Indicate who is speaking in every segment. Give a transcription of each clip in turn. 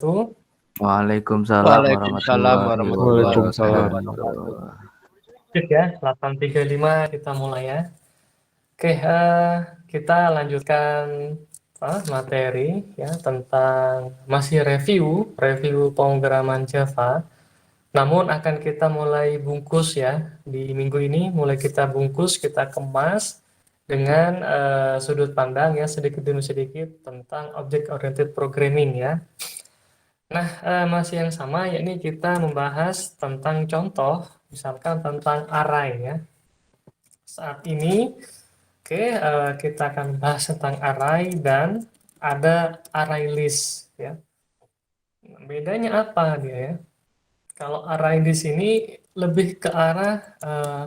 Speaker 1: Tuh.
Speaker 2: Waalaikumsalam
Speaker 3: Waalaikumsalam
Speaker 2: warahmatullahi
Speaker 3: warahmatullahi
Speaker 1: Waalaikumsalam.
Speaker 3: wabarakatuh.
Speaker 1: Lanjut ya, 8.35 kita mulai ya. Oke, kita lanjutkan materi ya tentang masih review pemrograman Java. Namun akan kita mulai bungkus ya di minggu ini, mulai kita bungkus, kita kemas dengan sudut pandang ya sedikit demi sedikit tentang object oriented programming ya. Nah, masih yang sama, yakni kita membahas tentang contoh, misalkan tentang array ya. Saat ini, oke, kita akan bahas tentang array dan ada array list ya. Bedanya apa dia ya? Kalau array di sini lebih ke arah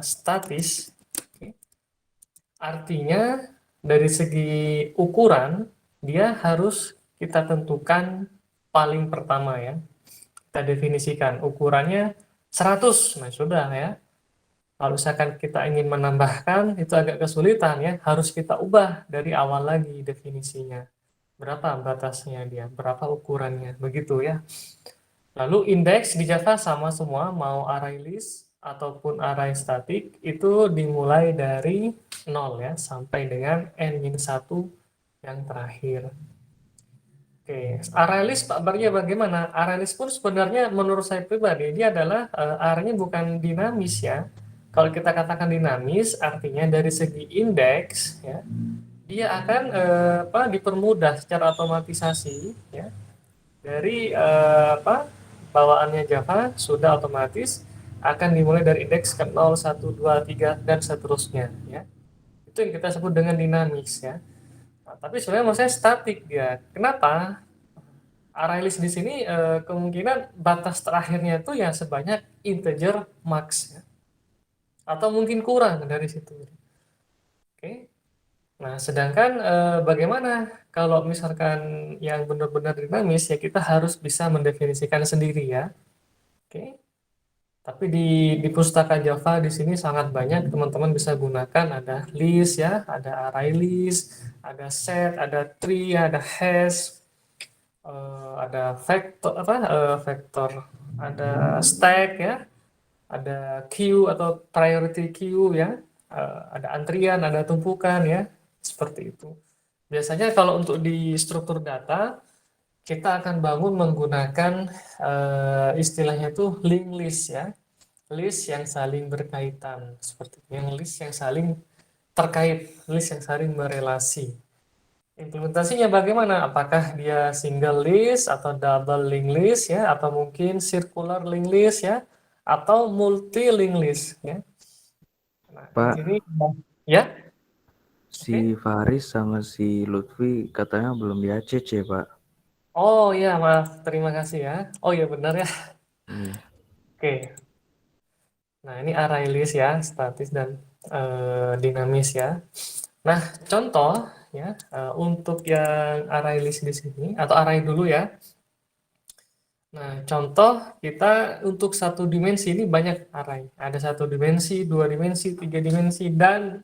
Speaker 1: statis, oke. Artinya dari segi ukuran dia harus kita tentukan paling pertama ya. Kita definisikan ukurannya 100. Nah, sudah ya. Kalau misalkan kita ingin menambahkan, itu agak kesulitan ya. Harus kita ubah dari awal lagi definisinya. Berapa batasnya dia, berapa ukurannya, begitu ya. Lalu indeks di Java sama semua, mau array list ataupun array static, itu dimulai dari 0 ya, sampai dengan n-1 yang terakhir. Oke, array list Pak Bagja bagaimana? Array list pun sebenarnya menurut saya pribadi dia adalah arraynya bukan dinamis ya. Kalau kita katakan dinamis, artinya dari segi indeks ya, dia akan dipermudah secara otomatisasi ya. Dari bawaannya Java sudah otomatis akan dimulai dari indeks ke 0, 1, 2, 3 dan seterusnya ya. Itu yang kita sebut dengan dinamis ya. Nah, tapi sebenarnya maksudnya statik dia. Kenapa? Array list di sini kemungkinan batas terakhirnya itu ya sebanyak integer max ya. Atau mungkin kurang dari situ. Oke. Nah, sedangkan bagaimana kalau misalkan yang benar-benar dinamis ya kita harus bisa mendefinisikan sendiri ya. Oke. Tapi di pustaka Java di sini sangat banyak teman-teman bisa gunakan ada list ya, ada array list, ada set, ada tree, ada hash, ada vektor, ada stack ya, ada queue atau priority queue ya, ada antrian, ada tumpukan ya, seperti itu. Biasanya kalau untuk di struktur data kita akan bangun menggunakan istilahnya itu linked list ya, list yang saling berkaitan seperti itu. Yang list yang saling terkait, list yang saling berelasi. Implementasinya bagaimana? Apakah dia single list atau double linked list ya, atau mungkin circular linked list ya, atau multi linked list ya. Nah, di
Speaker 2: Pak,
Speaker 1: sini ya.
Speaker 2: si Faris sama si Lutfi katanya belum di ACC, Pak.
Speaker 1: Oh ya, maaf, terima kasih ya. Oh ya benar ya.
Speaker 2: Iya.
Speaker 1: Oke. Nah, ini array list ya, statis dan dinamis ya. Nah, contoh ya untuk yang array list di sini atau array dulu ya. Nah, contoh kita untuk satu dimensi ini banyak array. Ada satu dimensi, dua dimensi, tiga dimensi, dan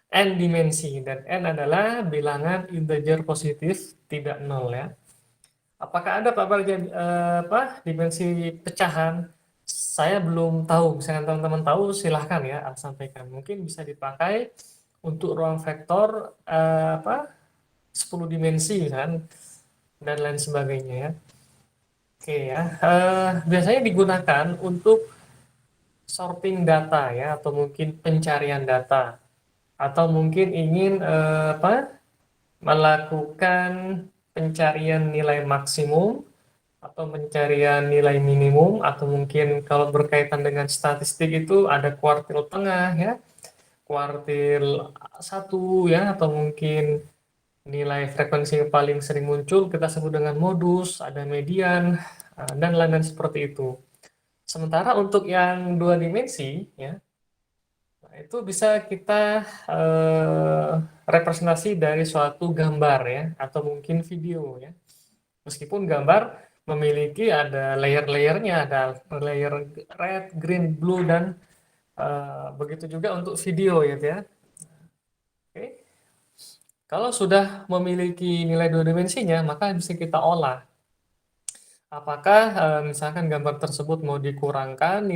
Speaker 1: n dimensi. Dan n adalah bilangan integer positif, tidak nol ya. Apakah ada Pak Bagja dimensi pecahan? Saya belum tahu. Misalkan teman-teman tahu, silahkan ya sampaikan. Mungkin bisa dipakai untuk ruang vektor 10 dimensi kan dan lain sebagainya ya. Oke ya. Biasanya digunakan untuk sorting data ya atau mungkin pencarian data atau mungkin ingin melakukan pencarian nilai maksimum atau pencarian nilai minimum atau mungkin kalau berkaitan dengan statistik itu ada kuartil tengah ya, kuartil satu ya, atau mungkin nilai frekuensi yang paling sering muncul kita sebut dengan modus, ada median dan lain-lain seperti itu. Sementara untuk yang dua dimensi ya, nah, itu bisa kita representasi dari suatu gambar ya atau mungkin video ya. Meskipun gambar memiliki ada layer-layernya, ada layer red, green, blue, dan begitu juga untuk video ya. Oke. Kalau sudah memiliki nilai dua dimensinya, maka bisa kita olah. Apakah misalkan gambar tersebut mau dikurangkan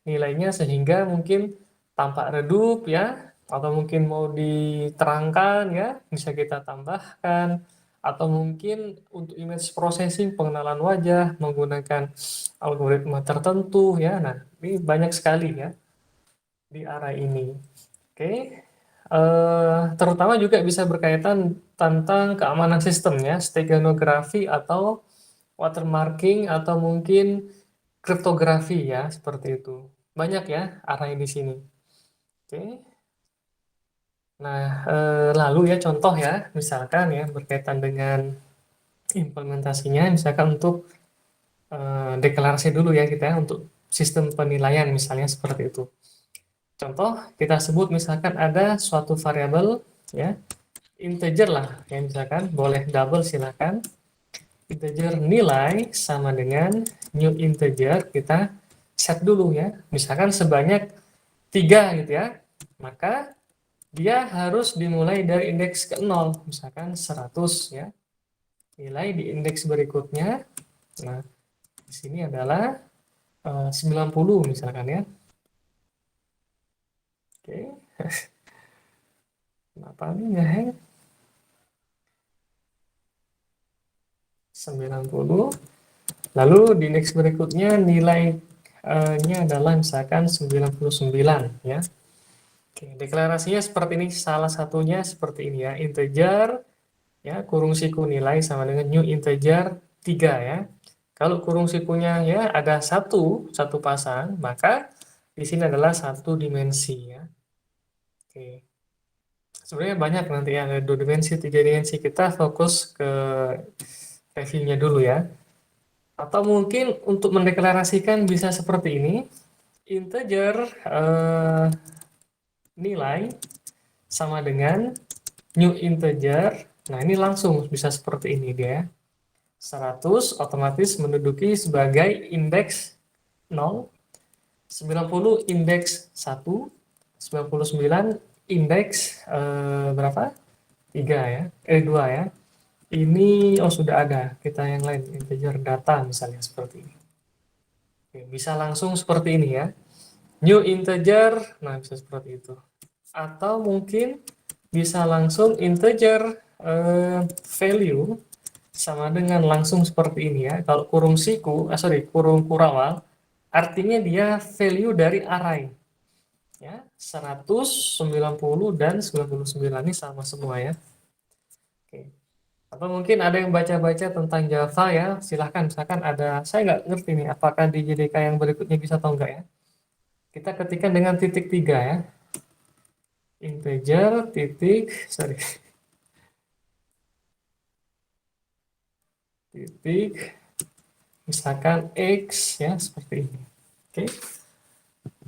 Speaker 1: nilainya sehingga mungkin tampak redup ya, atau mungkin mau diterangkan ya, bisa kita tambahkan, atau mungkin untuk image processing pengenalan wajah menggunakan algoritma tertentu ya. Nah, ini banyak sekali ya di arah ini. Oke. Terutama juga bisa berkaitan tentang keamanan sistem ya, steganografi atau watermarking atau mungkin kriptografi ya, seperti itu. Banyak ya arahnya di sini. Oke. Nah, lalu ya contoh ya, misalkan ya berkaitan dengan implementasinya, misalkan untuk deklarasi dulu ya kita ya, untuk sistem penilaian misalnya seperti itu. Contoh, kita sebut misalkan ada suatu variabel ya, integer lah ya, misalkan boleh double silakan. Integer nilai sama dengan new integer, kita set dulu ya, misalkan sebanyak 3 gitu ya, maka dia harus dimulai dari indeks ke 0, misalkan 100 ya, nilai di indeks berikutnya. Nah, di sini adalah 90 misalkan ya. Oke, kenapa ini ngeheng? 90. Lalu di indeks berikutnya nilainya adalah misalkan 99 ya. Oke, deklarasinya seperti ini, salah satunya seperti ini ya, integer ya, kurung siku nilai sama dengan new integer 3 ya. Kalau kurung sikunya ya ada satu pasang, maka di sini adalah satu dimensi ya. Oke. Sebenarnya banyak nanti ya, ada 2 dimensi, 3 dimensi. Kita fokus ke reviewnya dulu ya. Atau mungkin untuk mendeklarasikan bisa seperti ini, integer nilai sama dengan new integer. Nah, ini langsung bisa seperti ini dia. 100 otomatis menduduki sebagai indeks 0, 90 indeks 1, 99 indeks berapa? 3 ya. 2 ya. Ini oh sudah ada. Kita yang lain integer data misalnya seperti ini. Oke, bisa langsung seperti ini ya. New integer, nah bisa seperti itu. Atau mungkin bisa langsung integer value sama dengan langsung seperti ini ya. Kalau kurung siku, kurung kurawal, artinya dia value dari array. Ya, 100, 90 dan 99 ini sama semua ya. Oke. Atau mungkin ada yang baca-baca tentang Java ya, silahkan. Misalkan ada, saya nggak ngerti nih, apakah di JDK yang berikutnya bisa atau enggak ya. Kita ketikkan dengan titik 3 ya. Integer, titik, misalkan X ya, seperti ini. Oke.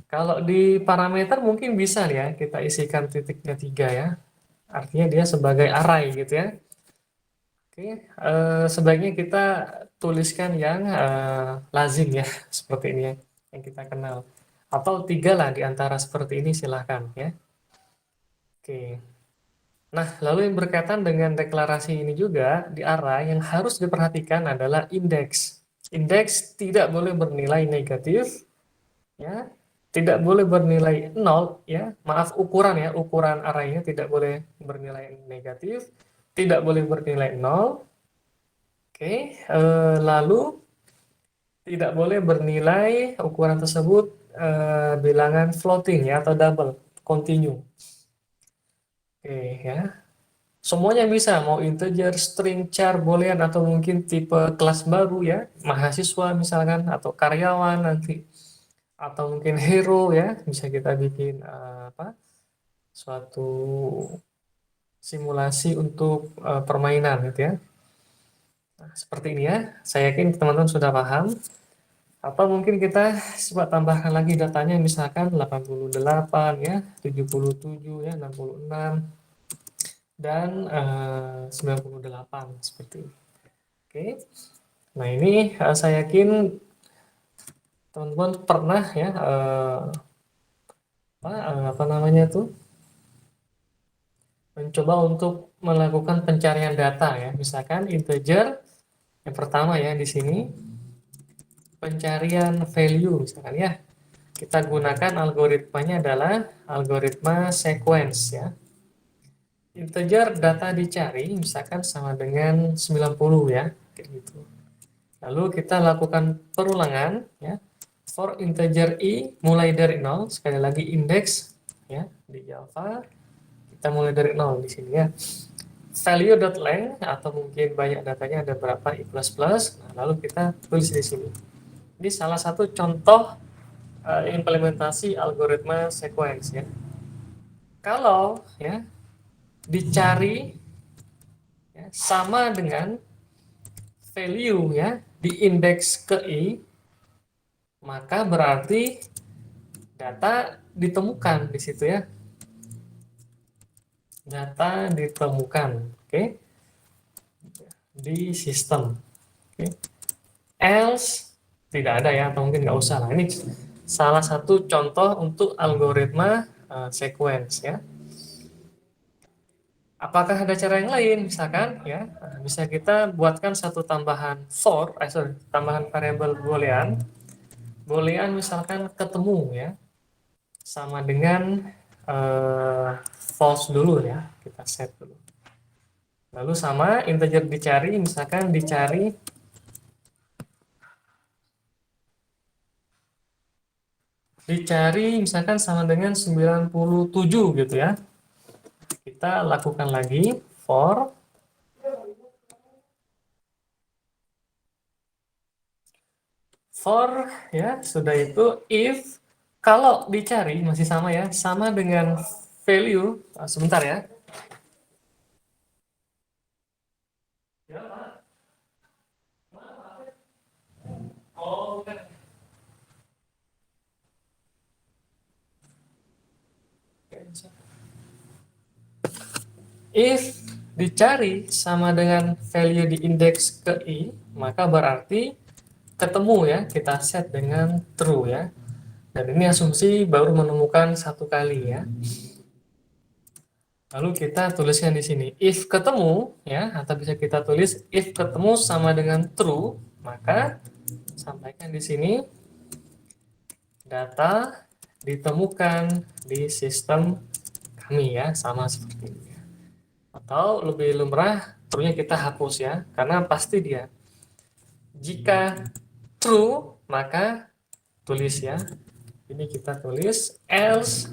Speaker 1: Kalau di parameter mungkin bisa ya, kita isikan titiknya 3 ya. Artinya dia sebagai array gitu ya. Oke, sebaiknya kita tuliskan yang lazim ya, seperti ini ya, yang kita kenal. Atau 3 lah di antara seperti ini silahkan ya. Oke. Nah, lalu yang berkaitan dengan deklarasi ini juga, di arah yang harus diperhatikan adalah indeks. Indeks tidak boleh bernilai negatif, ya, tidak boleh bernilai 0, ya, maaf ukuran ya, ukuran arraynya tidak boleh bernilai negatif, tidak boleh bernilai 0, oke, lalu tidak boleh bernilai ukuran tersebut bilangan floating ya, atau double, continue, oke ya. Semuanya bisa, mau integer, string, char, boolean, atau mungkin tipe kelas baru ya, mahasiswa misalkan, atau karyawan nanti, atau mungkin hero ya, bisa kita bikin suatu simulasi untuk permainan gitu ya. Nah, seperti ini ya, saya yakin teman-teman sudah paham. Atau mungkin kita coba tambahkan lagi datanya, misalkan 88 ya, 77 ya, 66 dan 98 seperti ini. Oke. Nah, ini saya yakin teman-teman pernah ya apa namanya tuh, mencoba untuk melakukan pencarian data ya, misalkan integer Yang pertama ya di sini pencarian value misalkan ya. Kita gunakan algoritmanya adalah algoritma sequence ya. Integer data dicari misalkan sama dengan 90 ya, kayak gitu. Lalu kita lakukan perulangan ya. For integer i mulai dari 0, sekali lagi indeks ya di Java kita mulai dari 0 di sini ya. Value.length atau mungkin banyak datanya ada berapa i++. Nah, lalu kita tulis di sini. Ini salah satu contoh implementasi algoritma sequence ya. Kalau ya dicari ya, sama dengan value ya di indeks ke i, maka berarti data ditemukan di situ ya. Data ditemukan, oke, di sistem. Oke. Else tidak ada ya, atau mungkin nggak usah lah. Ini salah satu contoh untuk algoritma sequence ya. Apakah ada cara yang lain? Misalkan ya, bisa kita buatkan satu tambahan tambahan variabel boolean. Boolean misalkan ketemu ya, sama dengan false dulu ya, kita set dulu. Lalu sama integer dicari, misalkan dicari misalkan sama dengan 97 gitu ya. Kita lakukan lagi for ya, sudah itu if kalau dicari masih sama ya, sama dengan value, sebentar ya. Oh, if dicari sama dengan value di indeks ke i, maka berarti ketemu ya, kita set dengan true ya. Dan ini asumsi baru menemukan satu kali ya. Lalu kita tuliskan di sini if ketemu ya, atau bisa kita tulis if ketemu sama dengan true, maka sampaikan di sini data ditemukan di sistem kami ya, sama seperti ini. Atau lebih lumrah, true-nya kita hapus ya, karena pasti dia. Jika true, maka tulis ya. Ini kita tulis else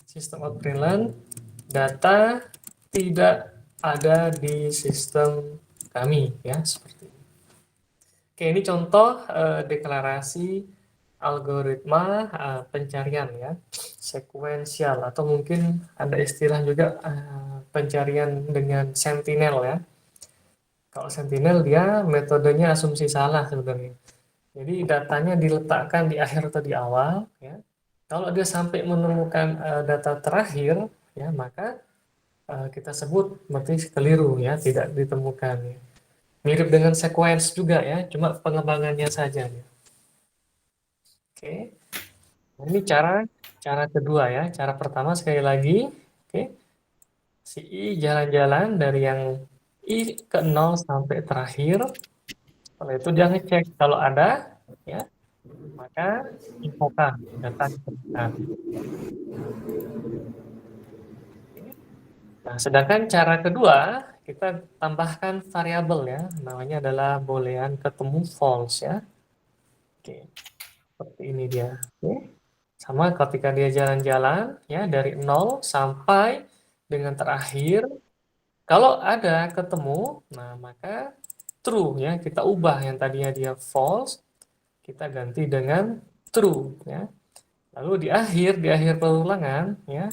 Speaker 1: system out println data tidak ada di sistem kami ya, seperti ini. Oke, ini contoh deklarasi algoritma pencarian ya, sekuensial, atau mungkin ada istilah juga pencarian dengan sentinel ya. Kalau sentinel dia metodenya asumsi salah sebenarnya. Jadi datanya diletakkan di akhir atau di awal ya. Kalau dia sampai menemukan data terakhir ya, maka kita sebut berarti keliru ya, tidak ditemukan ya. Mirip dengan sequence juga ya, cuma pengembangannya saja ya. Oke. Nah, ini cara kedua ya. Cara pertama sekali lagi, oke. Si I jalan-jalan dari yang I ke 0 sampai terakhir. Setelah itu dia ngecek kalau ada ya, maka infokan data ditemukan. Nah, sedangkan cara kedua kita tambahkan variabel ya, namanya adalah boolean ketemu false ya. Oke, seperti ini dia. Oke. Sama ketika dia jalan-jalan ya dari 0 sampai dengan terakhir, kalau ada ketemu, nah maka true ya, kita ubah yang tadinya dia false, kita ganti dengan true ya. Lalu di akhir perulangan ya,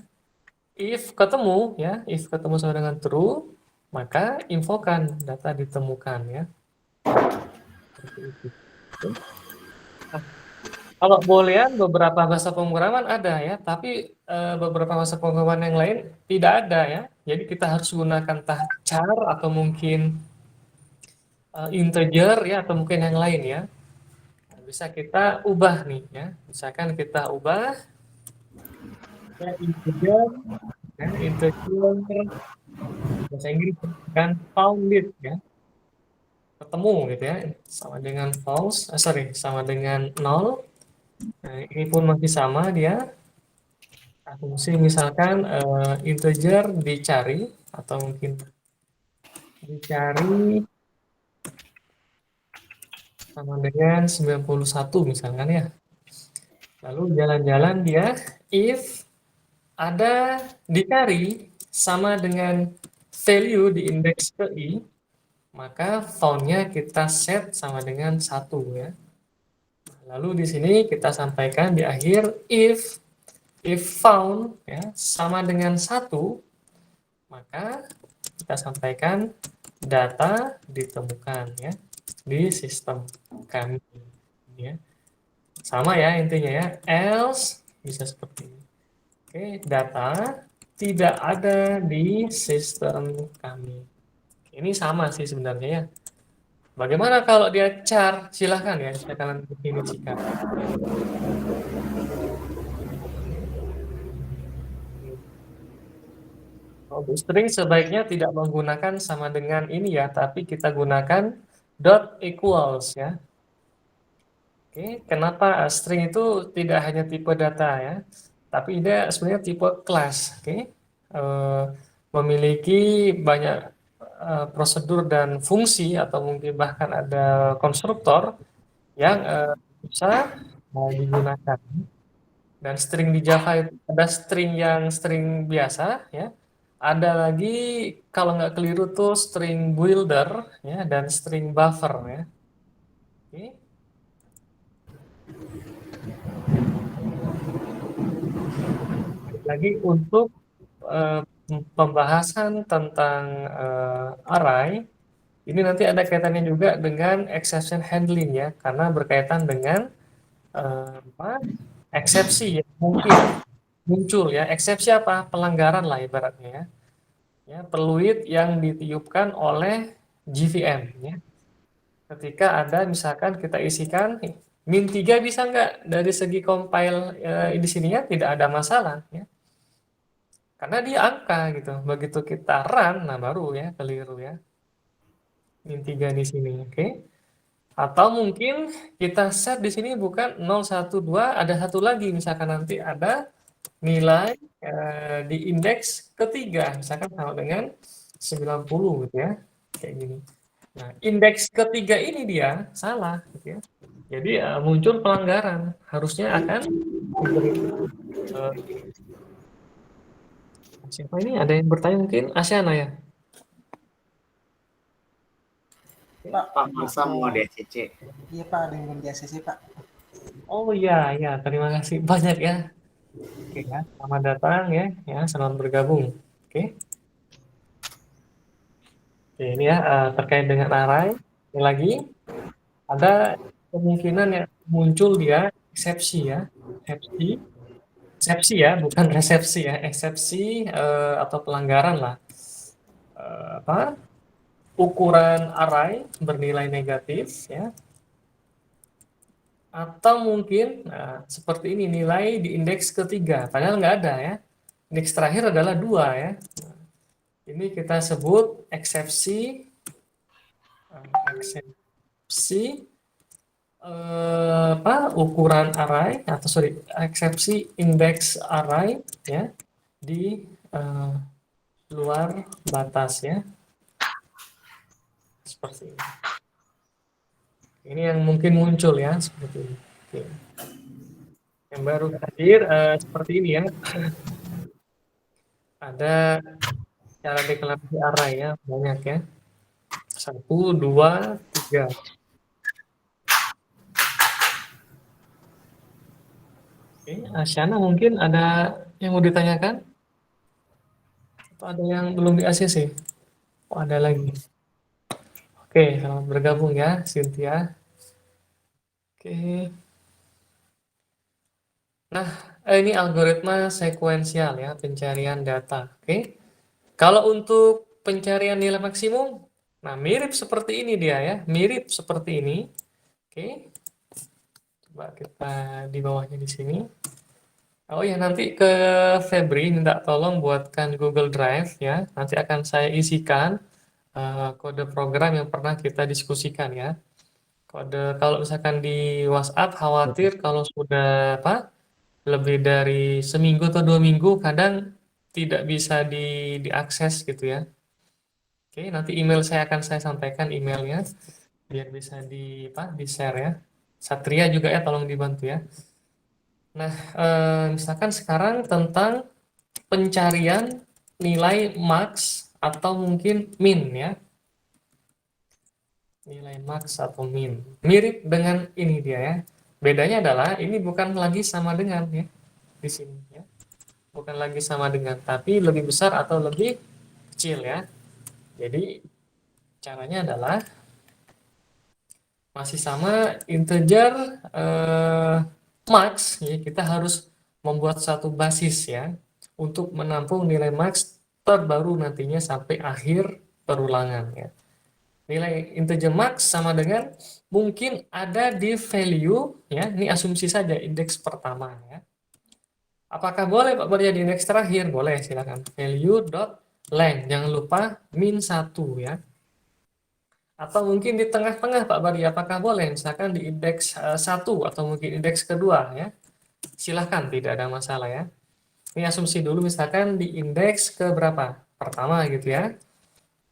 Speaker 1: if ketemu ya, if ketemu sama dengan true, maka infokan data ditemukan ya. Seperti itu. Oke. Nah, kalau boolean beberapa bahasa pemrograman ada ya, tapi beberapa bahasa pemrograman yang lain tidak ada ya. Jadi kita harus gunakan entah char atau mungkin integer ya, atau mungkin yang lain ya. Nah, bisa kita ubah nih ya. Misalkan kita ubah ya, integer bahasa Inggris kan found it ya. ketemu gitu ya, sama dengan false, sama dengan 0. Nah, ini pun masih sama dia. Fungsi misalkan integer dicari atau mungkin dicari sama dengan 91 misalkan ya. Lalu jalan-jalan dia if ada dicari sama dengan value di indeks ke i, maka found-nya kita set sama dengan 1 ya. Lalu di sini kita sampaikan di akhir if found ya sama dengan 1, maka kita sampaikan data ditemukan ya di sistem kami ya. Sama ya intinya ya, else bisa seperti ini. Oke, data tidak ada di sistem kami. Ini sama sih sebenarnya ya. Bagaimana kalau dia char? Silahkan ya, saya akan definisikan. Untuk string sebaiknya tidak menggunakan sama dengan ini ya, tapi kita gunakan dot equals ya. Oke, kenapa string itu tidak hanya tipe data ya, tapi dia sebenarnya tipe class. Oke, memiliki banyak prosedur dan fungsi atau mungkin bahkan ada konstruktor yang bisa digunakan. Dan string di Java itu ada string yang string biasa ya. Ada lagi kalau nggak keliru tuh string builder ya dan string buffer ya. Oke. Lagi untuk eh, pembahasan tentang array ini nanti ada kaitannya juga dengan exception handling ya karena berkaitan dengan apa eksepsi yang mungkin muncul ya. Eksepsi apa? Pelanggaran lah ibaratnya ya. Ya, peluit yang ditiupkan oleh GVM ya. Ketika ada misalkan kita isikan min 3 bisa nggak dari segi compile di sininya tidak ada masalah ya. Karena dia angka gitu. Begitu kita run nah baru ya keliru ya. Min 3 di sini, oke. Atau mungkin kita set di sini bukan 0, 1, 2, ada satu lagi misalkan nanti ada nilai di indeks ketiga misalkan sama dengan 90 gitu ya. Kayak gini. Nah, indeks ketiga ini dia salah gitu ya. Jadi muncul pelanggaran. Harusnya akan diberikan siapa ini? Ada yang bertanya mungkin? Asyana ya?
Speaker 3: Pak masa mau DCC?
Speaker 4: Iya Pak, ada yang belum di ACC Pak.
Speaker 1: Oh iya, ya, terima kasih banyak ya. Oke ya, selamat datang ya, selamat bergabung. Oke. Oke, ini ya terkait dengan array. Ini lagi ada kemungkinan yang muncul dia eksepsi ya, eksepsi ya, bukan resepsi ya, eksepsi atau pelanggaran lah. Apa? Ukuran array bernilai negatif ya. Atau mungkin seperti ini nilai di indeks ketiga, padahal nggak ada ya. Indeks terakhir adalah 2 ya. Ini kita sebut eksepsi ukuran array atau eksepsi indeks array ya di luar batas ya. Seperti ini. Ini yang mungkin muncul ya seperti ini. Oke. Yang baru hadir seperti ini ya. Ada cara deklarasi array ya, banyak ya. 1, 2, 3. Oke, Asyana mungkin ada yang mau ditanyakan? Atau ada yang belum di ACC? Oh, ada lagi. Oke, selamat bergabung ya, Cynthia. Oke. Nah, ini algoritma sekuensial ya, pencarian data. Oke. Kalau untuk pencarian nilai maksimum, nah mirip seperti ini dia ya, mirip seperti ini. Oke. Coba kita di bawahnya di sini. Oh ya, nanti ke Febri minta tolong buatkan Google Drive ya. Nanti akan saya isikan kode program yang pernah kita diskusikan ya. Kode kalau misalkan di WhatsApp khawatir kalau sudah lebih dari seminggu atau 2 minggu kadang tidak bisa diakses gitu ya. Oke, nanti email akan saya sampaikan emailnya biar bisa di share ya. Satria juga ya tolong dibantu ya. Nah, misalkan sekarang tentang pencarian nilai max atau mungkin min ya. Nilai max atau min. Mirip dengan ini dia ya. Bedanya adalah ini bukan lagi sama dengan ya di sini ya. Bukan lagi sama dengan, tapi lebih besar atau lebih kecil ya. Jadi caranya adalah masih sama integer max ya, kita harus membuat satu basis ya untuk menampung nilai max terbaru nantinya sampai akhir perulangan ya. Nilai integer max sama dengan mungkin ada di value ya, ini asumsi saja indeks pertama ya. Apakah boleh Pak Barya di indeks terakhir? Boleh, silakan. Value dot length, jangan lupa min 1 ya. Atau mungkin di tengah-tengah Pak Bari, apakah boleh? Misalkan di indeks 1 atau mungkin indeks kedua ya. Silahkan, tidak ada masalah ya. Ini asumsi dulu misalkan di indeks ke berapa? Pertama gitu ya.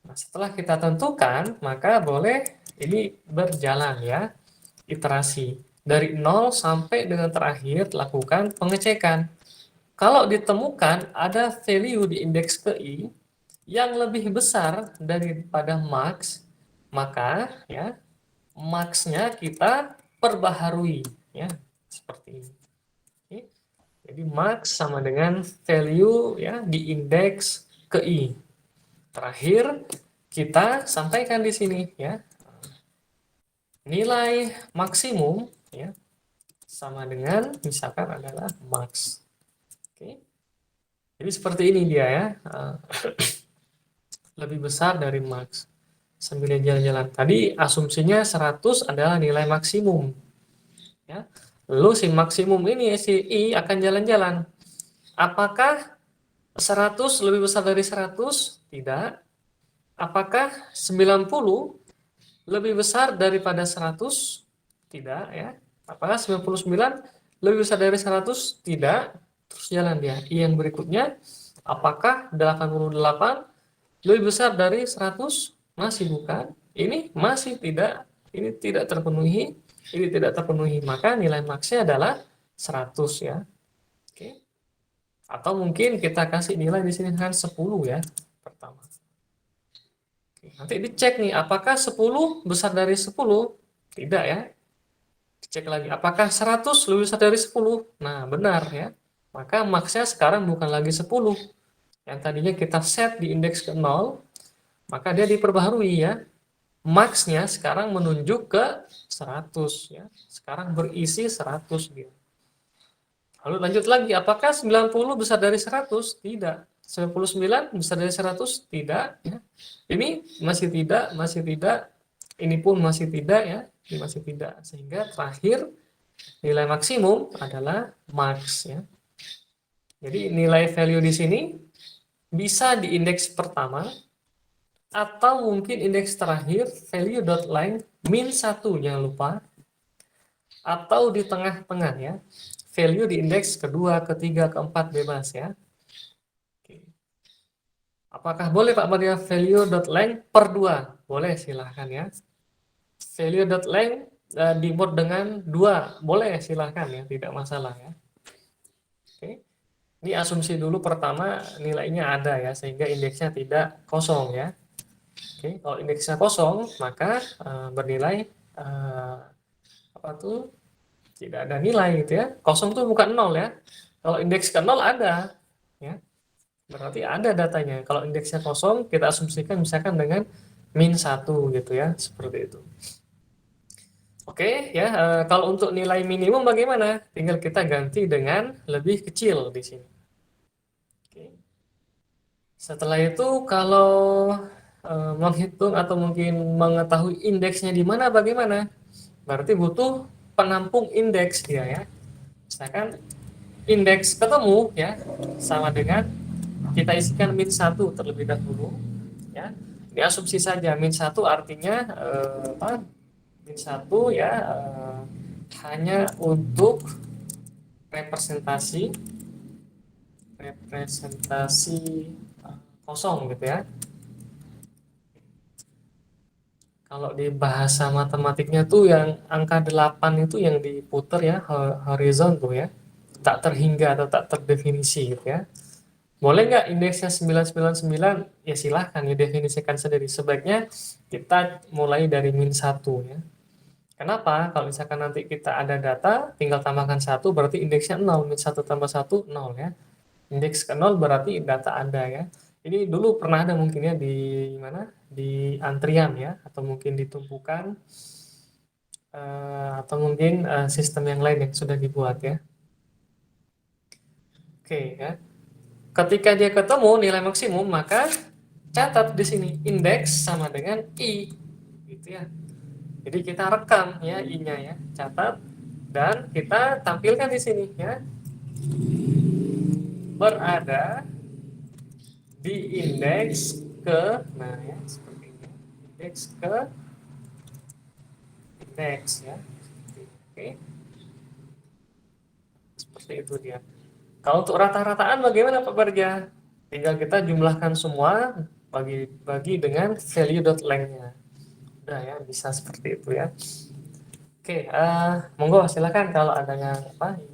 Speaker 1: Nah, setelah kita tentukan, maka boleh ini berjalan ya. Iterasi. Dari 0 sampai dengan terakhir lakukan pengecekan. Kalau ditemukan ada value di indeks ke I yang lebih besar daripada max, maka ya max-nya kita perbaharui ya seperti ini. Oke. Jadi max sama dengan value ya di indeks ke I. Terakhir kita sampaikan di sini ya. Nilai maksimum ya sama dengan misalkan adalah max. Oke. Jadi seperti ini dia ya. Lebih besar dari max. Sambil jalan-jalan. Tadi asumsinya 100 adalah nilai maksimum. Ya. Lalu si maksimum ini, si I akan jalan-jalan. Apakah 100 lebih besar dari 100? Tidak. Apakah 90 lebih besar daripada 100? Tidak ya. Apakah 99 lebih besar dari 100? Tidak. Terus jalan dia. I yang berikutnya, apakah 88 lebih besar dari 100? Masih bukan. Ini masih tidak. Ini tidak terpenuhi. Ini tidak terpenuhi. Maka nilai maksnya adalah 100 ya. Oke. Atau mungkin kita kasih nilai di sini kan 10 ya. Pertama. Oke. Nanti dicek nih. Apakah 10 besar dari 10? Tidak ya. Dicek lagi. Apakah 100 lebih besar dari 10? Nah benar ya. Maka maksnya sekarang bukan lagi 10. Yang tadinya kita set di indeks ke 0. Maka dia diperbaharui ya. Max-nya sekarang menunjuk ke 100 ya. Sekarang berisi 100 dia. Lalu lanjut lagi, apakah 90 besar dari 100? Tidak. 99 besar dari 100? Tidak ya. Ini masih tidak, masih tidak. Ini pun masih tidak ya. Ini masih tidak. Sehingga terakhir nilai maksimum adalah max ya. Jadi nilai value di sini bisa di indeks pertama atau mungkin indeks terakhir value.length min 1 jangan lupa, atau di tengah-tengah ya value di indeks kedua, ketiga, keempat bebas ya. Oke. Apakah boleh Pak Maria value.length per 2? Boleh, silahkan ya. Value.length di mode dengan 2 boleh, silahkan ya, tidak masalah ya. Oke. Ini asumsi dulu pertama nilainya ada ya, sehingga indeksnya tidak kosong ya. Oke, kalau indeksnya kosong, maka bernilai apa tuh? Tidak ada nilai gitu ya. Kosong tuh bukan 0 ya. Kalau indeks ke 0 ada ya. Berarti ada datanya. Kalau indeksnya kosong, kita asumsikan misalkan dengan min 1 gitu ya, seperti itu. Oke ya, kalau untuk nilai minimum bagaimana? Tinggal kita ganti dengan lebih kecil di sini. Oke. Setelah itu kalau menghitung atau mungkin mengetahui indeksnya di mana bagaimana? Berarti butuh penampung indeks dia ya. Misalkan indeks ketemu ya sama dengan kita isikan min 1 terlebih dahulu ya. Ini asumsi saja, min 1 artinya apa? Min 1 ya hanya untuk representasi kosong gitu ya. Kalau di bahasa matematiknya tuh yang angka 8 itu yang diputer ya, horizon tuh ya. Tak terhingga atau tak terdefinisi gitu ya. Boleh nggak indeksnya 999? Ya silahkan didefinisikan sendiri. Sebaiknya kita mulai dari min 1 ya. Kenapa? Kalau misalkan nanti kita ada data, tinggal tambahkan 1 berarti indeksnya 0. Min 1 tambah 1, 0 ya. Indeks ke 0 berarti data ada ya. Ini dulu pernah ada mungkinnya di mana? Di antrian ya, atau mungkin ditumpukan, atau mungkin sistem yang lain yang sudah dibuat ya. Oke ya. Ketika dia ketemu nilai maksimum, maka catat di sini indeks sama dengan i, gitu ya. Jadi kita rekam ya i-nya ya, catat dan kita tampilkan di sini ya. Berada di indeks ke, nah ya seperti ini, indeks ke indeks ya. Oke. Seperti itu dia. Kalau untuk rata-rataan bagaimana Pak Barja? Tinggal kita jumlahkan semua bagi dengan value.length-nya. Udah ya, bisa seperti itu ya. Oke, monggo silakan kalau ada yang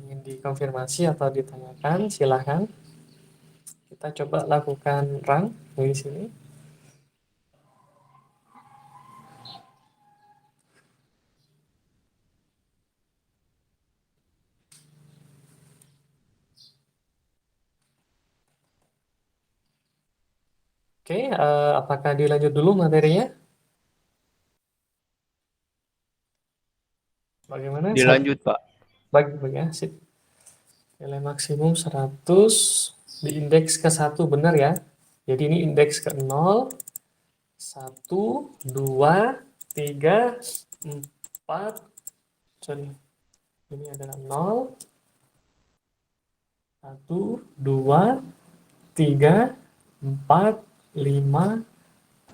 Speaker 1: ingin dikonfirmasi atau ditanyakan, silakan. Kita coba lakukan run di sini. Oke, apakah dilanjut dulu materinya? Bagaimana?
Speaker 5: Dilanjut, Pak.
Speaker 1: Bagi ya, sip. Nilai maksimum 100 diindeks ke 1 benar ya. Jadi ini indeks ke 0, 1, 2, 3, 4, sorry. Ini adalah 0, 1, 2, 3, 4, 5,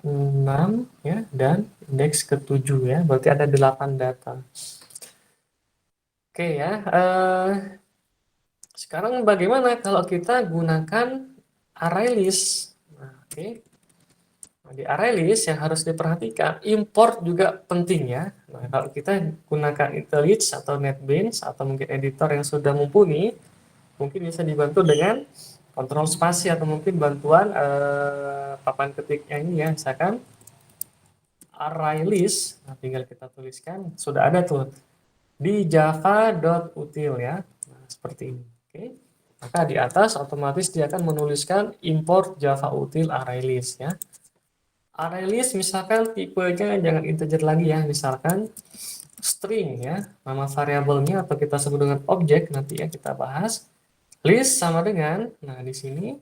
Speaker 1: 6 ya, dan indeks ke-7 ya. Berarti ada 8 data. Oke ya. Sekarang bagaimana kalau kita gunakan array list? Nah, oke. Nah, di array list yang harus diperhatikan, import juga penting ya. Nah, kalau kita gunakan IntelliJ atau NetBeans atau mungkin editor yang sudah mumpuni, mungkin bisa dibantu dengan kontrol spasi atau mungkin bantuan papan ketiknya ini ya, misalkan array list. Nah, tinggal kita tuliskan, sudah ada tuh di java.util ya. Nah, seperti ini. Oke. Maka di atas otomatis dia akan menuliskan import java util array list ya. Array list misalkan tipenya jangan integer lagi ya, misalkan string ya, nama variabelnya atau kita sebut dengan objek nanti ya kita bahas. List sama dengan, nah di sini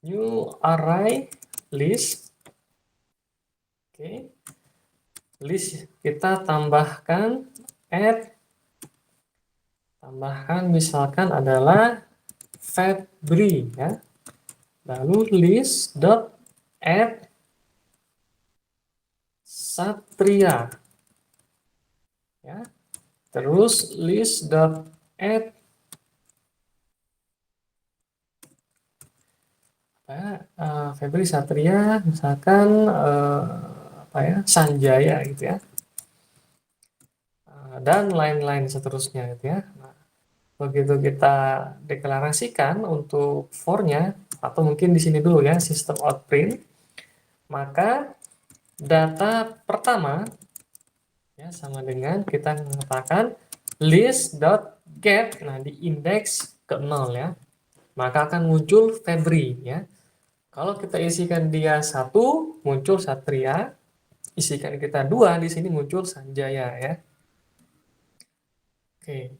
Speaker 1: new array list. Oke. List kita tambahkan tambahkan misalkan adalah Febri ya. Lalu list dot add Satria ya. Terus list dot add Febri Satria misalkan Sanjaya gitu ya. Dan lain-lain seterusnya gitu ya. Nah, begitu kita deklarasikan untuk for-nya atau mungkin di sini dulu ya system out print, maka data pertama ya sama dengan kita mengatakan list.get, nah di indeks ke 0 ya, maka akan muncul Febri ya. Kalau kita isikan dia 1 muncul Satria, isikan kita 2 di sini muncul Sanjaya ya. Oke.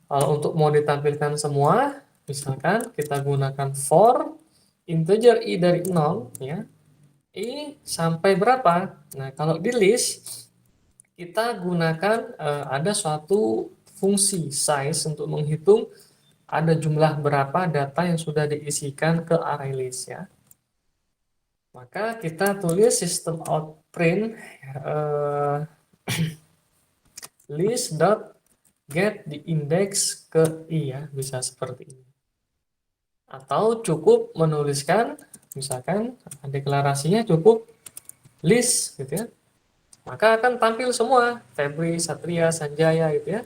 Speaker 1: Kalau untuk mau ditampilkan semua, misalkan kita gunakan for integer i dari 0 ya. I sampai berapa? Nah, kalau di list kita gunakan ada suatu fungsi size untuk menghitung ada jumlah berapa data yang sudah diisikan ke array list ya. Maka kita tulis system out print list dot get di index ke i ya, bisa seperti ini. Atau cukup menuliskan misalkan deklarasinya cukup list gitu ya. Maka akan tampil semua Febri, Satria, Sanjaya gitu ya.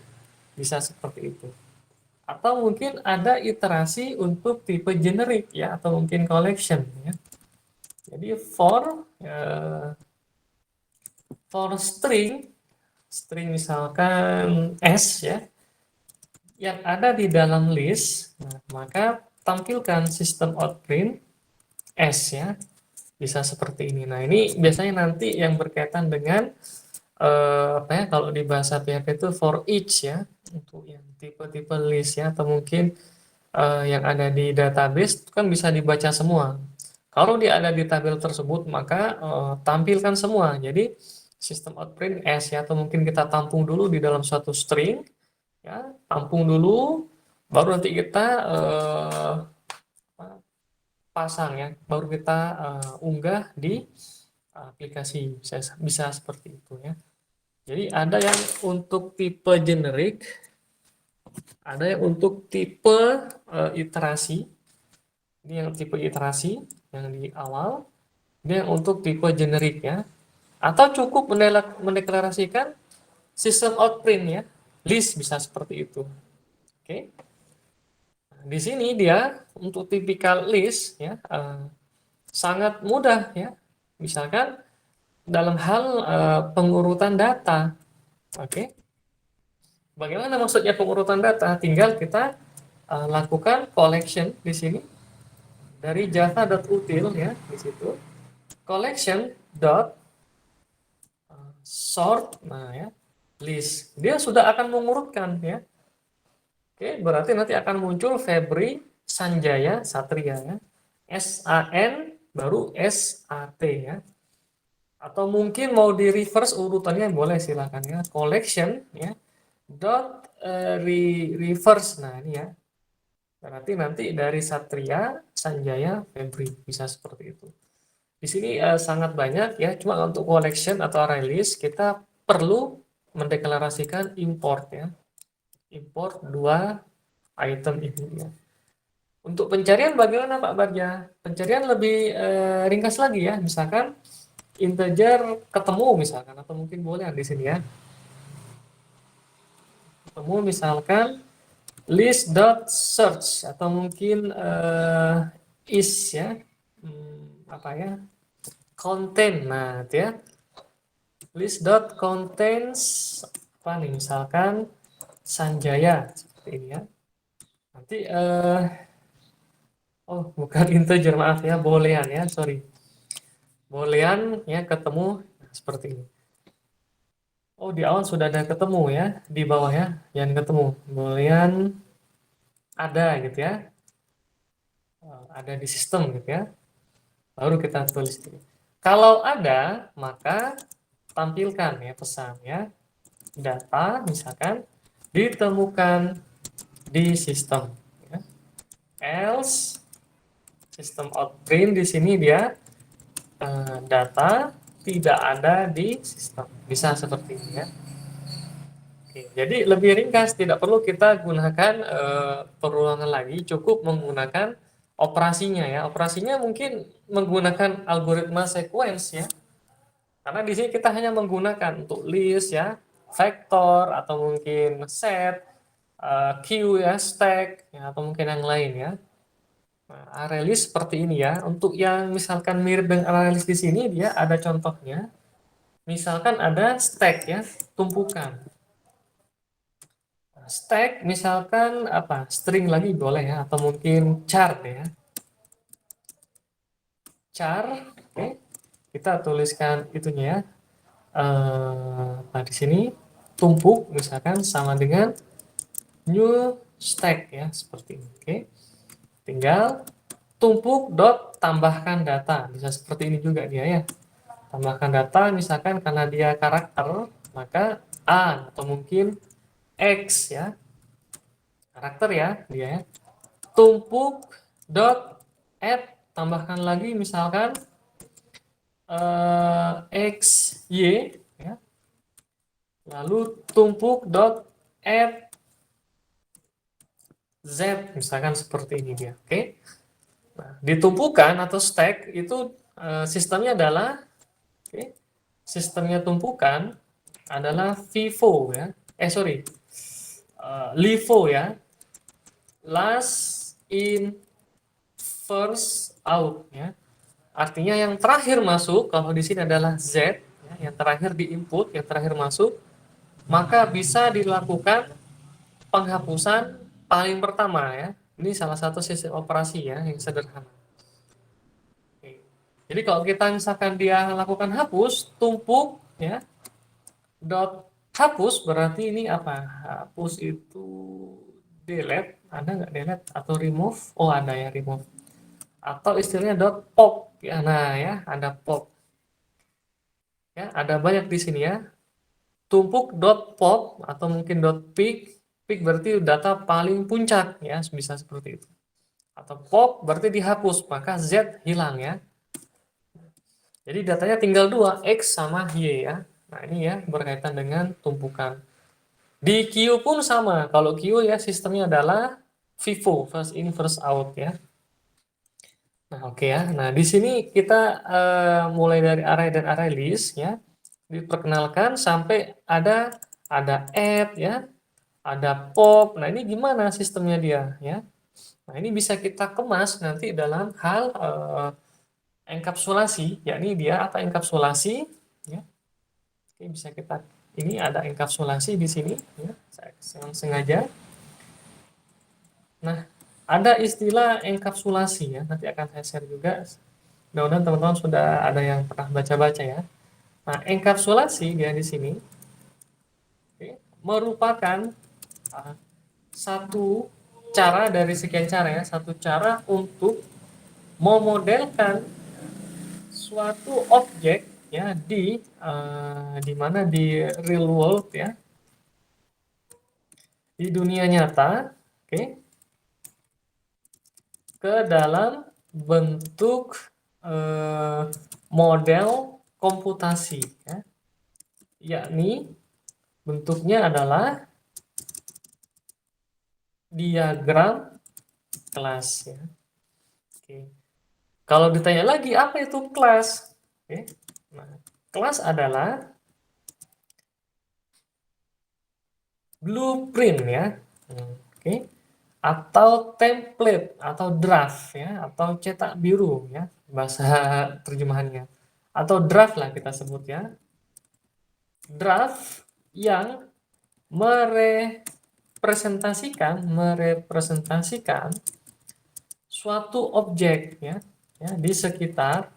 Speaker 1: Bisa seperti itu. Atau mungkin ada iterasi untuk tipe generic ya, atau mungkin collection ya. Jadi for string misalkan s ya, yang ada di dalam list, maka tampilkan system out print s ya, bisa seperti ini. Nah ini biasanya nanti yang berkaitan dengan apa ya, kalau di bahasa PHP itu for each ya, untuk yang tipe-tipe list ya, atau mungkin yang ada di database itu kan bisa dibaca semua. Kalau dia ada di tabel tersebut, maka tampilkan semua. Jadi sistem outprint S ya, atau mungkin kita tampung dulu di dalam suatu string, ya, tampung dulu, baru nanti kita pasang ya, baru kita unggah di aplikasi. Bisa seperti itu ya. Jadi ada yang untuk tipe generik, ada yang untuk tipe iterasi. Ini yang tipe iterasi yang di awal. Ini yang untuk tipe generik ya. Atau cukup mendeklarasikan system out print ya. List bisa seperti itu. Oke. Di sini dia untuk tipikal list ya, sangat mudah ya. Misalkan dalam hal pengurutan data. Oke. Bagaimana maksudnya pengurutan data? Tinggal kita lakukan collection di sini dari java.util ya, di situ collection dot sort, nah ya, list. Dia sudah akan mengurutkan ya. Oke, berarti nanti akan muncul Febri, Sanjaya, Satria ya. SAN baru SAT ya. Atau mungkin mau di reverse urutannya boleh, silakan ya. Collection ya. Dot reverse, nah ini ya. Berarti nanti dari Satria, Sanjaya, Febri, bisa seperti itu. Di sini sangat banyak ya, cuma untuk collection atau release kita perlu mendeklarasikan import ya. Import dua item ini ya. Untuk pencarian bagaimana Pak Bagja? Pencarian lebih ringkas lagi ya, misalkan integer ketemu misalkan, atau mungkin boleh di sini ya. Ketemu misalkan list.search atau mungkin is ya, apa ya, contain, nah itu ya, list.contains apa nih, misalkan Sanjaya seperti ini ya. Nanti oh bukan integer, maaf ya, boolean ya, sorry, boolean ya, ketemu seperti ini. Oh di awal sudah ada ketemu ya, di bawah ya, yang ketemu boolean ada gitu ya, ada di sistem gitu ya, baru kita tulis ini. Kalau ada, maka tampilkan ya pesan ya, data misalkan ditemukan di sistem ya. Else system out print, di sini dia data tidak ada di sistem, bisa seperti ini ya. Oke, jadi lebih ringkas, tidak perlu kita gunakan perulangan lagi, cukup menggunakan operasinya ya. Operasinya mungkin menggunakan algoritma sequence ya. Karena di sini kita hanya menggunakan untuk list ya, vector atau mungkin set, queue ya, stack ya, atau mungkin yang lain ya. Nah, array list seperti ini ya. Untuk yang misalkan mirip dengan array list di sini, dia ada contohnya. Misalkan ada stack ya, tumpukan. Stack misalkan apa, string lagi boleh ya, atau mungkin char ya. Char, oke. Kita tuliskan itunya ya. Nah di sini tumpuk misalkan sama dengan new stack ya, seperti ini. Oke. Tinggal tumpuk dot tambahkan data, bisa seperti ini juga dia ya. Tambahkan data misalkan karena dia karakter, maka A atau mungkin X ya. Karakter ya dia ya. Tumpuk dot add, tambahkan lagi misalkan x, y, ya. Lalu tumpuk dot add z, misalkan seperti ini dia. Oke. Nah, ditumpukan atau stack itu sistemnya adalah, oke, sistemnya tumpukan adalah FIFO ya. LIFO ya. Last in first out ya. Artinya yang terakhir masuk, kalau di sini adalah Z, ya, yang terakhir di input, yang terakhir masuk, maka bisa dilakukan penghapusan paling pertama ya. Ini salah satu sistem operasi ya yang sederhana. Oke. Jadi kalau kita misalkan dia lakukan hapus, tumpuk ya, dot hapus berarti ini apa? Hapus itu delete, ada nggak delete atau remove? Oh ada ya remove. Atau istilahnya dot pop ya, nah ya ada pop ya, ada banyak di sini ya. Tumpuk dot pop atau mungkin dot peak, peak berarti data paling puncak ya, bisa seperti itu. Atau pop berarti dihapus, maka Z hilang ya. Jadi datanya tinggal dua, X sama Y ya. Nah ini ya berkaitan dengan tumpukan. Di Q pun sama, kalau Q ya sistemnya adalah FIFO, first in first out ya. Nah, oke ya. Nah, di sini kita mulai dari array dan array list ya. Diperkenalkan sampai ada add ya, ada pop. Nah, ini gimana sistemnya dia ya? Nah, ini bisa kita kemas nanti dalam hal enkapsulasi, yakni dia apa enkapsulasi ya. Oke, bisa kita ini ada enkapsulasi di sini ya. Saya sengaja. Nah, ada istilah enkapsulasi ya, nanti akan saya share juga. Mudah-mudahan teman-teman sudah ada yang pernah baca-baca ya. Nah, enkapsulasi dia di sini merupakan satu cara dari sekian cara ya, satu cara untuk memodelkan suatu objek ya di mana di real world ya, di dunia nyata, oke, ke dalam bentuk model komputasi ya. Yakni bentuknya adalah diagram kelas ya. Oke. Kalau ditanya lagi apa itu kelas? Oke. Nah, kelas adalah blueprint ya. Oke. Atau template atau draft ya, atau cetak biru ya, bahasa terjemahannya. Atau draft lah kita sebut ya. Draft yang merepresentasikan suatu objek ya, di sekitar,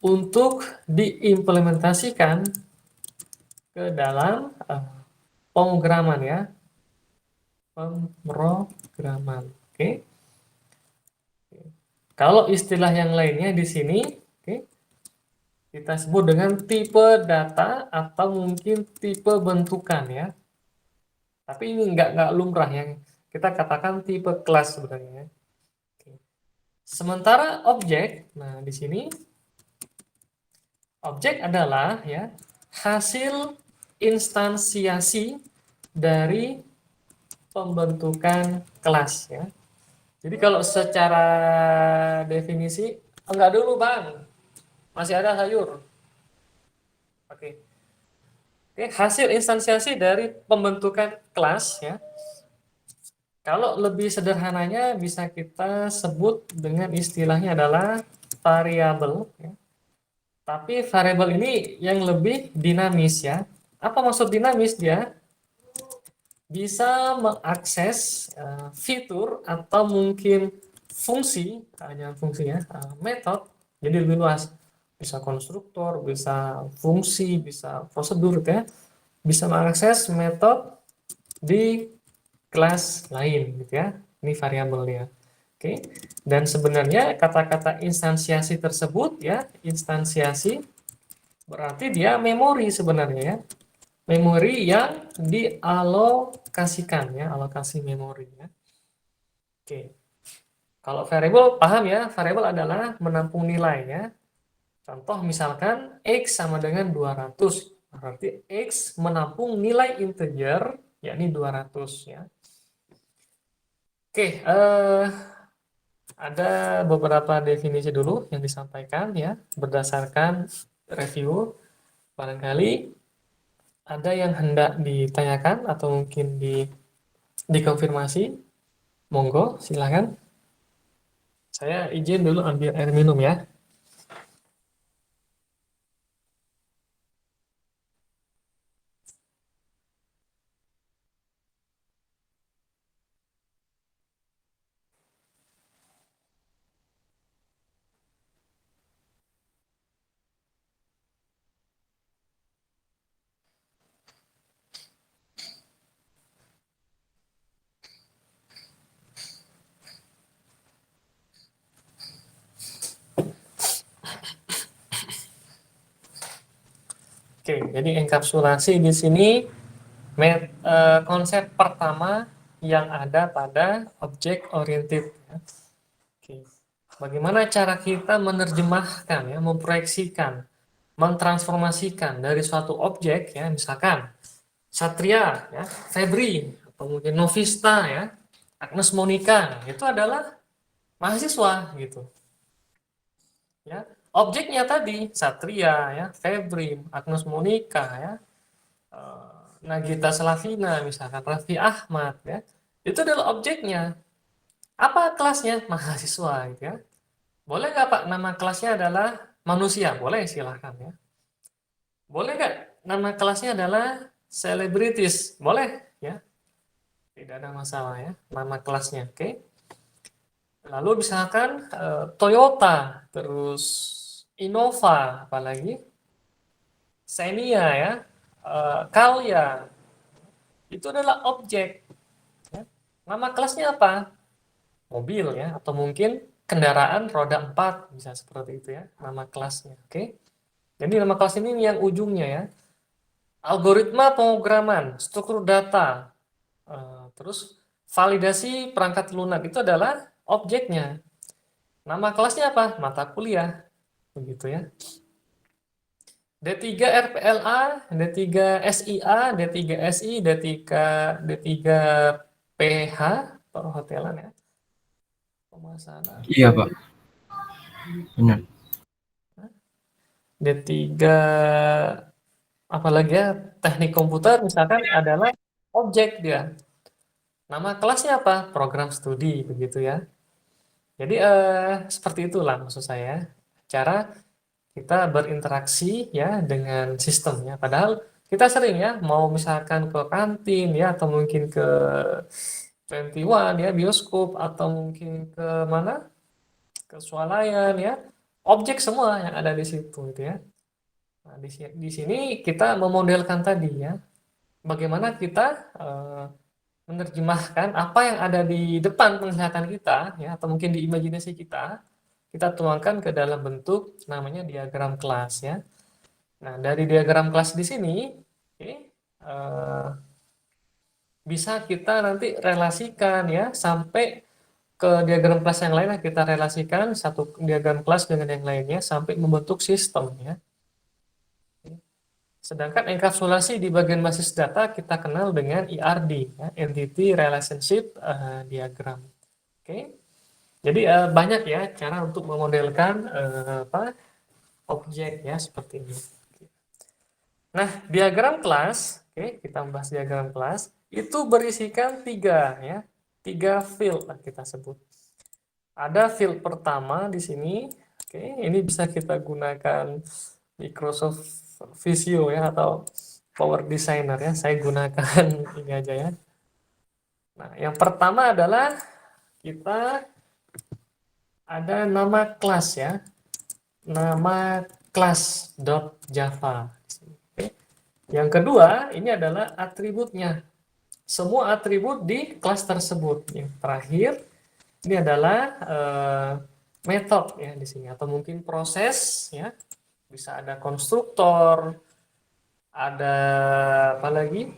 Speaker 1: untuk diimplementasikan ke dalam pemrograman ya, pemrograman. Oke. Kalau istilah yang lainnya di sini, kita sebut dengan tipe data atau mungkin tipe bentukan ya. Tapi ini nggak lumrah yang kita katakan tipe kelas sebenarnya. Sementara objek, nah di sini objek adalah ya hasil instansiasi dari pembentukan kelas ya. Jadi kalau secara definisi, enggak dulu Bang, masih ada sayur. Oke. Hasil instansiasi dari pembentukan kelas ya. Kalau lebih sederhananya bisa kita sebut dengan istilahnya adalah variabel ya. Tapi variabel ini yang lebih dinamis ya. Apa maksud dinamis dia? Bisa mengakses fitur atau mungkin fungsi, hanya fungsi ya, metode, jadi lebih luas. Bisa konstruktor, bisa fungsi, bisa prosedur ya. Bisa mengakses metode di kelas lain gitu ya. Ini variabelnya. Oke. Dan sebenarnya kata-kata instansiasi tersebut ya, instansiasi berarti dia memori sebenarnya ya. Memori yang dialokasikan ya, alokasi memori ya. Oke. Kalau variable paham ya, variable adalah menampung nilai ya. Contoh misalkan X sama dengan 200. Berarti X menampung nilai integer, yakni 200 ya. Oke, ada beberapa definisi dulu yang disampaikan ya, berdasarkan review. Barangkali ada yang hendak ditanyakan atau mungkin dikonfirmasi. Monggo, silakan. Saya izin dulu ambil air minum ya. Oke, jadi enkapsulasi di sini konsep pertama yang ada pada object oriented. Ya. Oke. Bagaimana cara kita menerjemahkan, ya, memproyeksikan, mentransformasikan dari suatu objek, ya, misalkan Satria, ya, Febri, atau mungkin Novista, ya, Agnes Monica, itu adalah mahasiswa, gitu. Ya, objeknya tadi Satria, ya, Febri, Agnes Monica, ya, Nagita Slavina, misalkan Raffi Ahmad, ya, itu adalah objeknya. Apa kelasnya? Mahasiswa, gitu ya. Boleh nggak Pak nama kelasnya adalah manusia? Boleh, silahkan ya. Boleh nggak nama kelasnya adalah selebritis? Boleh ya. Tidak ada masalah ya nama kelasnya. Oke. Lalu misalkan Toyota, terus Innova, apalagi Xenia ya, Calya, itu adalah objek. Ya. Nama kelasnya apa? Mobil ya, atau mungkin kendaraan roda 4, bisa seperti itu ya, nama kelasnya. Oke. Jadi nama kelas ini yang ujungnya ya. Algoritma pemrograman, struktur data, terus validasi perangkat lunak itu adalah objeknya. Nama kelasnya apa? Mata kuliah. Begitu ya. D3 RPLA, D3 SIA, D3 SI, D3 PH, perhotelan ya. Pemasaran.
Speaker 2: Iya, Pak. Benar.
Speaker 1: D3 apalagi ya, teknik komputer misalkan adalah objek dia. Nama kelasnya apa? Program studi, begitu ya. Jadi seperti itulah maksud saya. Cara kita berinteraksi ya dengan sistemnya. Padahal kita sering ya mau misalkan ke kantin ya atau mungkin ke 21 ya, bioskop atau mungkin ke mana? Ke swalayan ya. Objek semua yang ada di situ gitu ya. Nah, di sini kita memodelkan tadi ya. Bagaimana kita menerjemahkan apa yang ada di depan penglihatan kita ya atau mungkin di imajinasi kita tuangkan ke dalam bentuk namanya diagram kelas ya. Nah, dari diagram kelas di sini bisa kita nanti relasikan ya sampai ke diagram kelas yang lain, kita relasikan satu diagram kelas dengan yang lainnya sampai membentuk sistem ya. Sedangkan enkapsulasi di bagian basis data kita kenal dengan ERD, ya, Entity Relationship Diagram. Oke, jadi banyak ya cara untuk memodelkan objek ya seperti ini. Nah, diagram kelas, oke, kita membahas diagram kelas itu berisikan tiga field kita sebut. Ada field pertama di sini, oke, ini bisa kita gunakan Microsoft Visio ya atau Power Designer ya. Saya gunakan ini aja ya. Nah, yang pertama adalah kita ada nama kelas ya. Nama kelas.java. Oke. Yang kedua, ini adalah atributnya. Semua atribut di kelas tersebut. Yang terakhir, ini adalah metode ya di sini atau mungkin proses ya. Bisa ada konstruktor, ada apa lagi?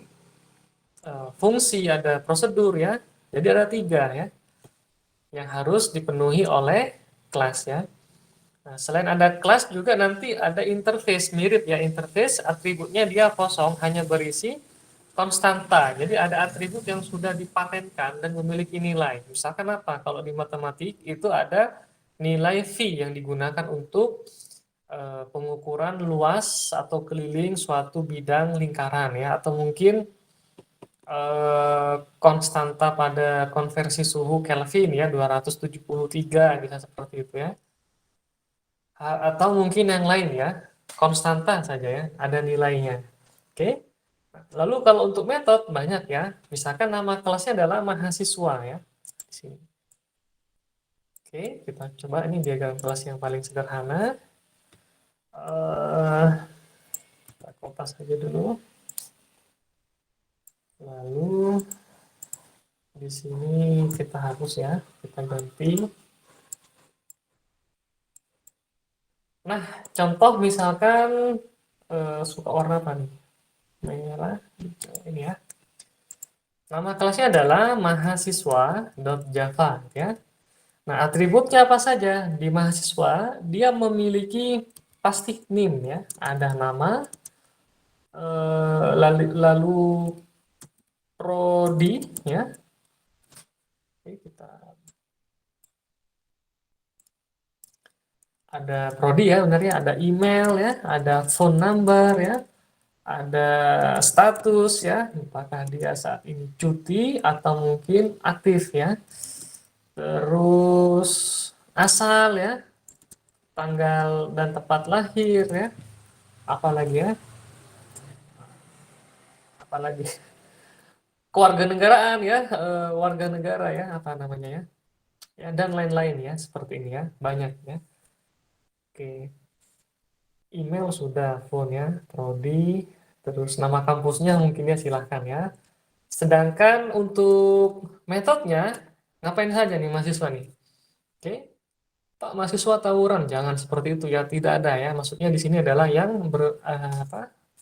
Speaker 1: Fungsi, ada prosedur ya. Jadi ada 3 ya. yang harus dipenuhi oleh kelas ya. Nah, selain ada kelas juga nanti ada interface, mirip ya, interface atributnya dia kosong, hanya berisi konstanta. Jadi ada atribut yang sudah dipatenkan dan memiliki nilai. Misalkan apa? Kalau di matematik itu ada nilai V yang digunakan untuk pengukuran luas atau keliling suatu bidang lingkaran ya, atau mungkin konstanta pada konversi suhu Kelvin ya 273 bisa seperti itu ya. Atau mungkin yang lain ya, konstanta saja ya, ada nilainya. Oke. Lalu kalau untuk metode banyak ya. Misalkan nama kelasnya adalah mahasiswa ya. Di sini. Oke, kita coba ini diagram kelas yang paling sederhana. Kita kopas saja dulu. Lalu di sini kita hapus ya, kita ganti. Nah, contoh misalkan suka warna apa nih? Merah, ini ya. Nama kelasnya adalah mahasiswa.java ya. Nah, atributnya apa saja? Di mahasiswa, dia memiliki pasti NIM ya, ada nama, lalu prodi ya. Oke, kita ada prodi ya, benarnya ada email ya, ada phone number ya, ada status ya, apakah dia saat ini cuti atau mungkin aktif ya. Terus asal ya, tanggal dan tempat lahir ya, apalagi ya, apalagi kewarganegaraan ya, warga negara ya, apa namanya ya, ya dan lain-lain ya, seperti ini ya, banyak ya. Oke, email sudah, phone ya, prodi, terus nama kampusnya mungkin ya silahkan ya. Sedangkan untuk metodenya, ngapain saja nih mahasiswa nih? Oke, Pak mahasiswa tawuran, jangan seperti itu ya, tidak ada ya. Maksudnya di sini adalah yang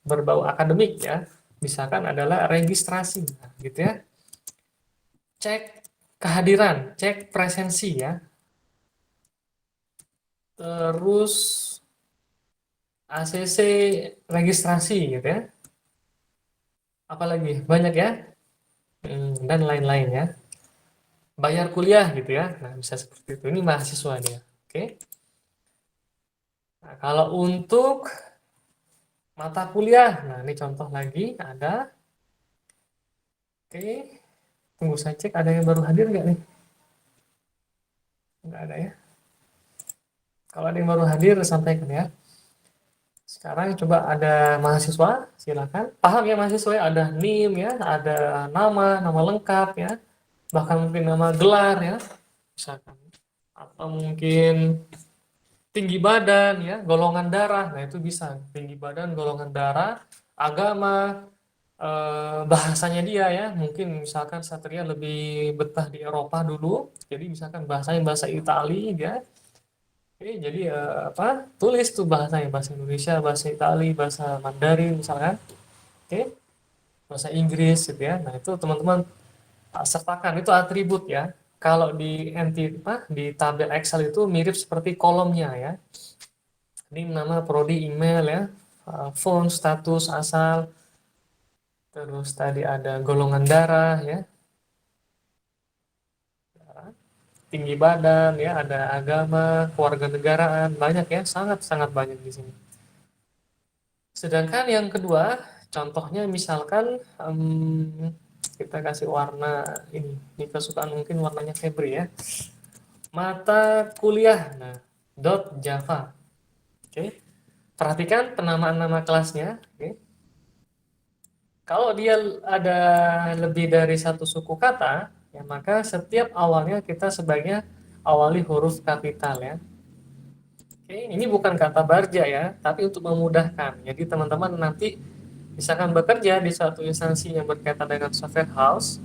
Speaker 1: berbau akademik ya. Misalkan adalah registrasi, nah, gitu ya. Cek kehadiran, cek presensi ya. Terus ACC registrasi gitu ya. Apalagi banyak ya. Dan lain-lain ya. Bayar kuliah gitu ya. Nah, bisa seperti itu. Ini mahasiswa dia. Oke. Nah, kalau untuk mata kuliah, nah ini contoh lagi ada. Oke. Tunggu saya cek ada yang baru hadir nggak nih? Nggak ada ya. Kalau ada yang baru hadir sampaikan ya. Sekarang coba ada mahasiswa, silakan. Paham ya mahasiswa ya, ada NIM ya, ada nama lengkap ya, bahkan mungkin nama gelar ya, misalkan. Atau mungkin tinggi badan ya, golongan darah, nah itu bisa. Tinggi badan, golongan darah, agama, bahasanya dia ya, mungkin misalkan Satria lebih betah di Eropa dulu, jadi misalkan bahasanya bahasa Itali ya. Oke, jadi tulis tuh bahasanya, bahasa Indonesia, bahasa Itali, bahasa Mandarin misalkan. Oke, bahasa Inggris gitu ya. Nah, itu teman-teman sertakan, itu atribut ya. Kalau di di tabel Excel itu mirip seperti kolomnya ya. Ini nama, prodi, email ya, phone, status, asal. Terus tadi ada golongan darah ya. Tinggi badan ya, ada agama, kewarganegaraan, banyak ya, sangat-sangat banyak di sini. Sedangkan yang kedua, contohnya misalkan kita kasih warna ini kesukaan mungkin warnanya Febri ya. Mata kuliah, nah, .java. Oke. Perhatikan penamaan nama kelasnya, oke. Kalau dia ada lebih dari satu suku kata, ya maka setiap awalnya kita sebaiknya awali huruf kapital ya. Oke, ini bukan kata barja ya, tapi untuk memudahkan. Jadi teman-teman nanti misalkan bekerja di suatu instansi yang berkaitan dengan software house,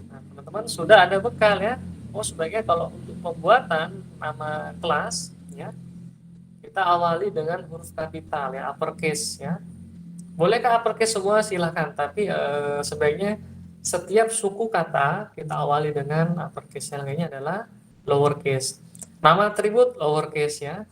Speaker 1: nah, teman-teman sudah ada bekal ya. Oh, sebaiknya kalau untuk pembuatan nama kelas ya, kita awali dengan huruf kapital ya, uppercase ya. Bolehkah uppercase semua? Silahkan, tapi sebaiknya setiap suku kata kita awali dengan uppercase. Yang lainnya adalah lowercase. Nama atribut lowercase ya.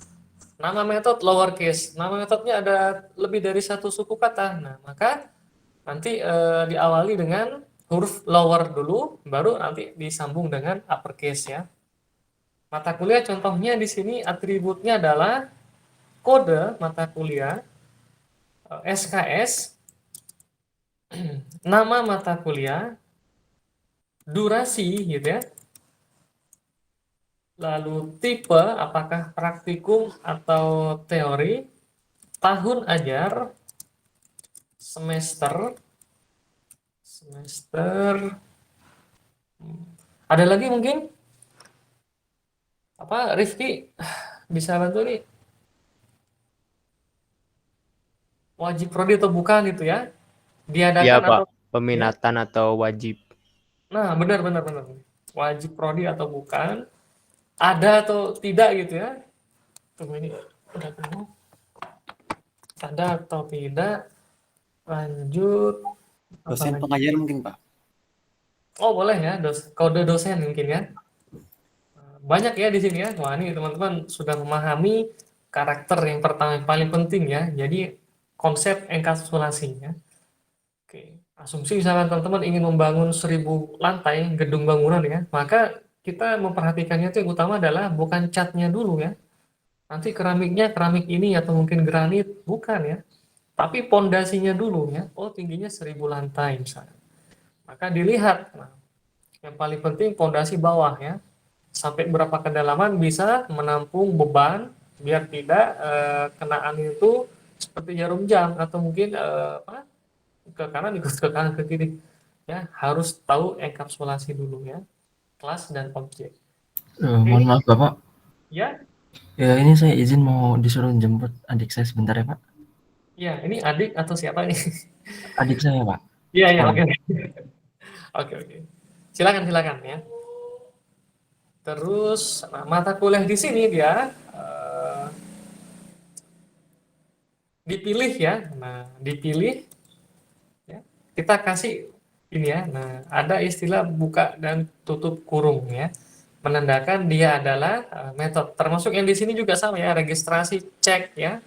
Speaker 1: Nama metode lowercase. Nama metodenya ada lebih dari satu suku kata. Nah, maka nanti diawali dengan huruf lower dulu, baru nanti disambung dengan uppercase ya. Mata kuliah contohnya di sini atributnya adalah kode mata kuliah, SKS, nama mata kuliah, durasi gitu ya. Lalu tipe apakah praktikum atau teori, tahun ajar, semester. Ada lagi mungkin? Apa Rifki bisa bantu nih? Wajib prodi atau bukan gitu ya?
Speaker 5: Iya
Speaker 1: Diadakan
Speaker 5: Pak,
Speaker 1: atau
Speaker 5: peminatan atau wajib.
Speaker 1: Nah, benar. Wajib prodi atau bukan? Ada atau tidak gitu ya? Tunggu ini udah penuh. Ada atau tidak? Lanjut.
Speaker 3: Dosen
Speaker 1: Apalagi?
Speaker 3: pengajar mungkin Pak.
Speaker 1: Oh, boleh ya, kode dosen mungkin ya. Banyak ya di sini ya. Wah, ini teman-teman sudah memahami karakter yang pertama yang paling penting ya. Jadi konsep enkapsulasi ya. Oke, asumsi misalkan teman-teman ingin membangun 1000 lantai gedung bangunan ya, maka kita memperhatikannya itu yang utama adalah bukan catnya dulu ya. Nanti keramiknya keramik ini atau mungkin granit, bukan ya. Tapi pondasinya dulu ya. Oh, tingginya 1000 lantai misalnya. Maka dilihat. Nah, yang paling penting pondasi bawah ya. Sampai berapa kedalaman bisa menampung beban biar tidak kena angin itu seperti jarum jam atau mungkin ke kanan ikut ke kanan ke kiri ya, harus tahu enkapsulasi dulu ya, kelas dan objek.
Speaker 6: Mohon maaf Bapak,
Speaker 1: Ya,
Speaker 6: ini saya izin mau disuruh jemput adik saya sebentar ya Pak.
Speaker 1: ya ini adik atau siapa ini?
Speaker 6: Adik saya Pak.
Speaker 1: Iya,
Speaker 6: Oh.
Speaker 1: oke. Oke. Silakan ya. Terus mata kuliah di sini dia dipilih ya. Nah, dipilih ya. Kita kasih ini ya. Nah, ada istilah buka dan tutup kurung ya. Menandakan dia adalah metode. Termasuk yang di sini juga sama ya, registrasi cek ya.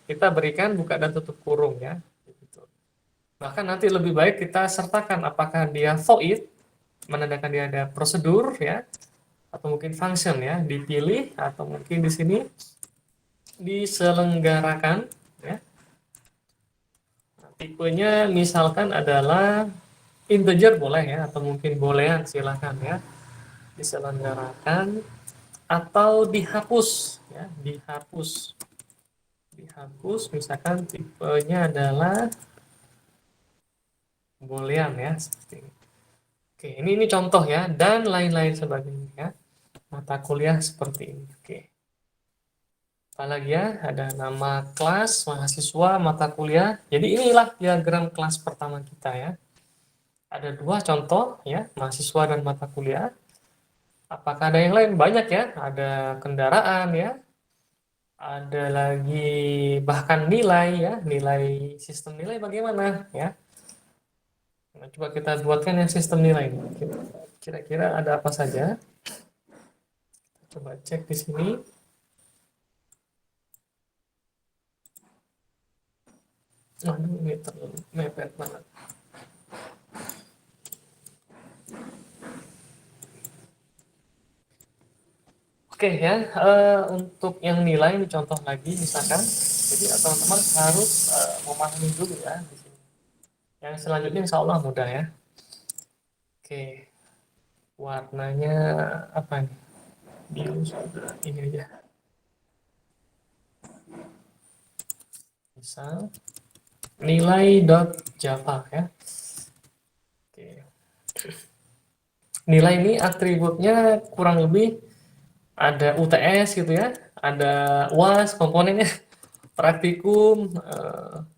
Speaker 1: Kita berikan buka dan tutup kurung ya. Gitu. Bahkan nanti lebih baik kita sertakan apakah dia void, menandakan dia ada prosedur ya, atau mungkin function ya, dipilih, atau mungkin di sini diselenggarakan ya. Nah, tipenya misalkan adalah integer boleh ya, atau mungkin boolean silakan ya, diselenggarakan atau dihapus ya, dihapus misalkan tipenya adalah boolean ya, seperti ini. Oke, ini contoh ya, dan lain-lain sebagainya ya. Mata kuliah seperti ini. Oke. Apalagi ya, ada nama kelas, mahasiswa, mata kuliah. Jadi inilah diagram kelas pertama kita ya. Ada 2 contoh ya, mahasiswa dan mata kuliah. Apakah ada yang lain? Banyak ya, ada kendaraan ya. Ada lagi bahkan nilai ya, nilai sistem nilai bagaimana ya. Nah, coba kita buatkan yang sistem nilai ini. Kira-kira ada apa saja? Coba cek di sini. Aduh, ini terlalu mepet banget. Oke ya, untuk yang nilai ini contoh lagi misalkan. Jadi teman-teman harus memahami dulu ya di sini. Yang selanjutnya insya Allah mudah ya. Oke, warnanya apa nih? Biru sudah ini aja. Misal nilai.java ya. Oke. Nilai ini atributnya kurang lebih ada UTS gitu ya, ada UAS komponennya, praktikum,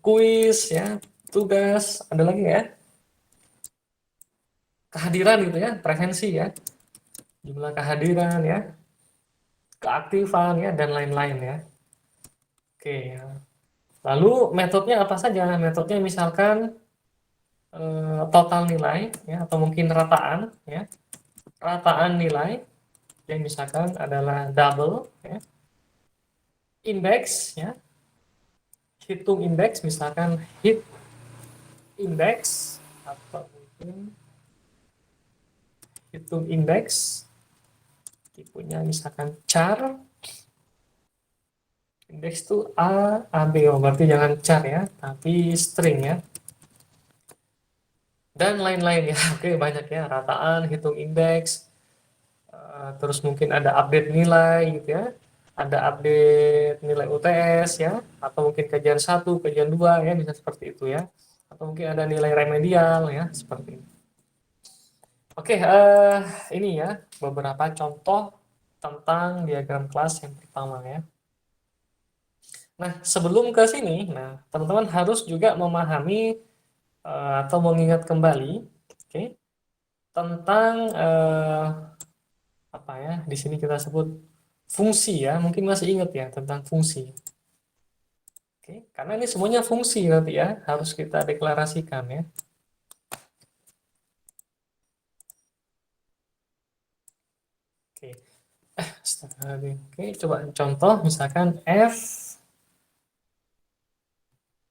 Speaker 1: kuis ya, tugas, ada lagi ya, kehadiran gitu ya, presensi ya, jumlah kehadiran ya, keaktifan ya, dan lain-lain ya. Oke ya. Lalu metodenya apa saja? Metodenya misalkan total nilai ya, atau mungkin rataan ya, rataan nilai. yang misalkan adalah double, ya. Index, ya. Hitung indeks, misalkan hit index, atau mungkin hitung indeks, tipenya misalkan char, indeks itu A, B, berarti jangan char ya, tapi string ya. Dan lain-lain ya, oke banyak ya, rataan, hitung indeks, terus mungkin ada update nilai gitu ya, ada update nilai UTS ya, atau mungkin kajian 1, kajian 2 ya, bisa seperti itu ya, atau mungkin ada nilai remedial ya, seperti ini. Oke, ini ya beberapa contoh tentang diagram kelas yang pertama ya. Nah, sebelum ke sini, nah teman-teman harus juga memahami atau mengingat kembali, oke, tentang apa ya? Di sini kita sebut fungsi ya. Mungkin masih ingat ya tentang fungsi. Oke, karena ini semuanya fungsi nanti ya, harus kita deklarasikan ya. Oke. Oke, coba contoh misalkan f.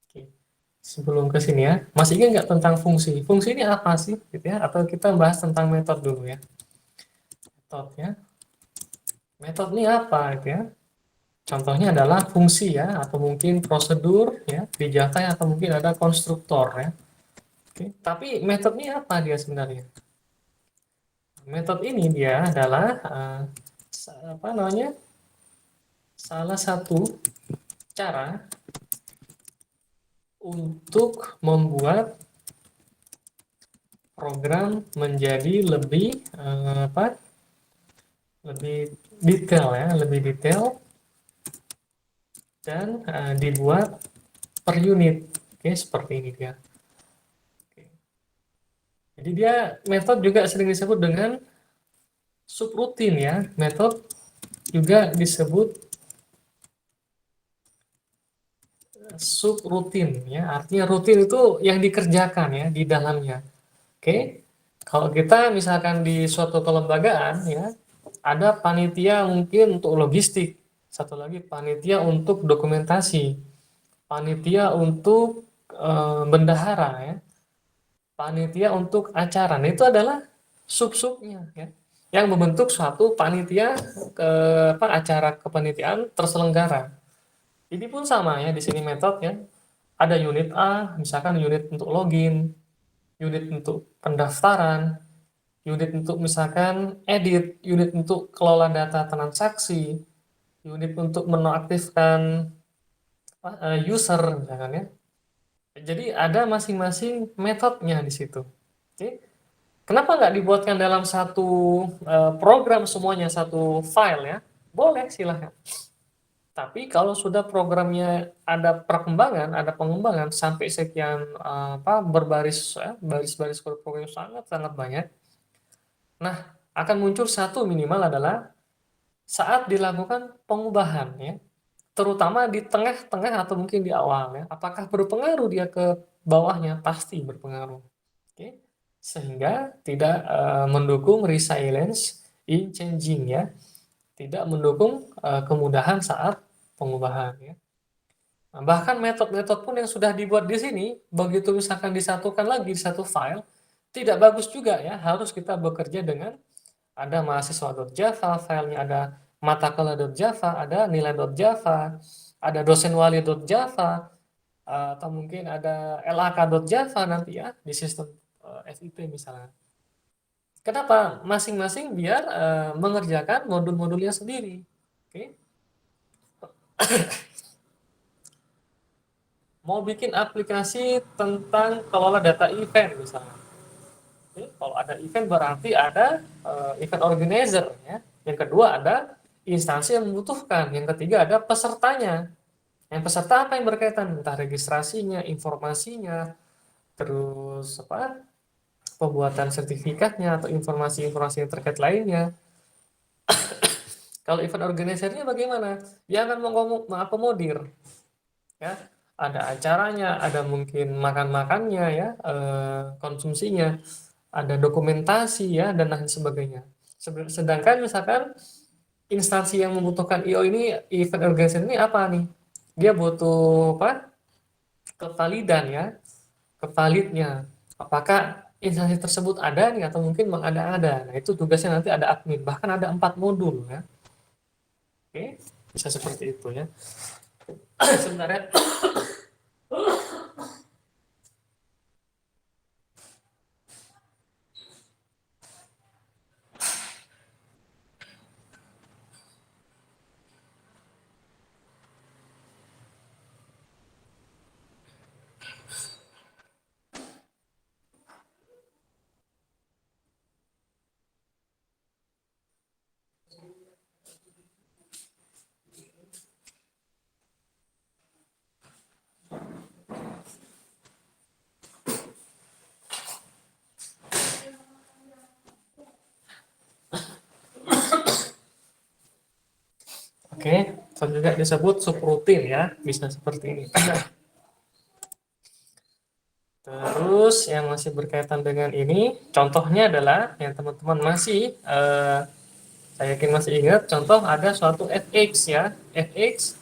Speaker 1: Oke. Sebelum ke sini ya, masih ingat nggak tentang fungsi? Fungsi ini apa sih, gitu ya? Atau kita bahas tentang metode dulu ya? Metode ya. Metode ini apa, gitu ya? Contohnya adalah fungsi ya, atau mungkin prosedur ya, di Java atau mungkin ada konstruktor ya. Oke. Tapi metode ini apa dia sebenarnya? Metode ini dia adalah apa namanya? Salah satu cara untuk membuat program menjadi lebih apa? Lebih detail ya, lebih detail dan dibuat per unit. Oke, seperti ini dia. Oke. Jadi dia metode juga sering disebut dengan subrutin ya. Metode juga disebut subrutin ya. Artinya rutin itu yang dikerjakan ya di dalamnya. Oke. Kalau kita misalkan di suatu kelembagaan ya, ada panitia mungkin untuk logistik, satu lagi panitia untuk dokumentasi, panitia untuk bendahara ya, panitia untuk acara. Nah, itu adalah sub-subnya ya, yang membentuk suatu panitia acara kepanitiaan terselenggara. Ini pun sama ya, di sini metode ya. Ada unit A, misalkan unit untuk login, unit untuk pendaftaran, unit untuk misalkan edit, unit untuk kelola data transaksi, unit untuk menonaktifkan user misalkan ya. Jadi ada masing-masing metodenya di situ. Oke. Kenapa nggak dibuatkan dalam satu program semuanya, satu file ya? Boleh, silahkan. Tapi kalau sudah programnya ada perkembangan, ada pengembangan sampai sekian berbaris baris-baris kode program sangat banyak. Nah, akan muncul satu minimal adalah saat dilakukan pengubahan ya. Terutama di tengah-tengah atau mungkin di awal ya. Apakah berpengaruh dia ke bawahnya? Pasti berpengaruh. Oke. Sehingga tidak mendukung resilience in changing ya. Tidak mendukung kemudahan saat pengubahan ya. Nah, bahkan metode-metode pun yang sudah dibuat di sini, begitu misalkan disatukan lagi di satu file, tidak bagus juga ya. Harus kita bekerja dengan ada mahasiswa.java, filenya ada matakala.java, ada nilai.java, ada dosenwali.java, atau mungkin ada lak.java nanti ya di sistem FIP misalnya. Kenapa? Masing-masing biar mengerjakan modul-modulnya sendiri. Oke. Mau bikin aplikasi tentang kelola data event misalnya. Oke, kalau ada event berarti ada event organizer ya. Yang kedua ada instansi yang membutuhkan. Yang ketiga ada pesertanya. Yang peserta apa yang berkaitan? Entah registrasinya, informasinya, terus pembuatan sertifikatnya atau informasi-informasi yang terkait lainnya. Kalau event organizer-nya bagaimana? Dia akan mengakomodir ya. Ada acaranya, ada mungkin makan-makannya ya, konsumsinya, ada dokumentasi ya dan lain sebagainya. Sedangkan misalkan instansi yang membutuhkan IO ini, event organizer ini apa nih? Dia butuh apa? Kevalidan ya, kevalidnya. Apakah instansi tersebut ada nih atau mungkin mengada-ada. Nah, itu tugasnya nanti ada admin. Bahkan ada 4 modul ya. Oke, bisa seperti itu ya. Sebentar ya. Oke, selanjutnya disebut subrutin ya, bisa seperti ini. Terus yang masih berkaitan dengan ini, contohnya adalah yang teman-teman masih, saya yakin masih ingat, contoh ada suatu fx ya, fx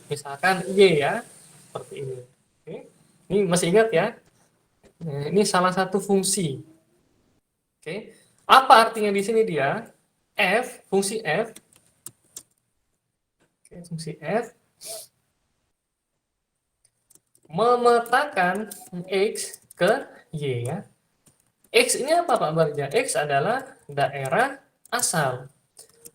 Speaker 1: misalkan y ya, seperti ini. Oke, ini masih ingat ya? Nah, ini salah satu fungsi. Oke, apa artinya di sini dia? Fungsi f. Oke, fungsi f memetakan x ke y ya. X ini apa Pak Barja? X adalah daerah asal.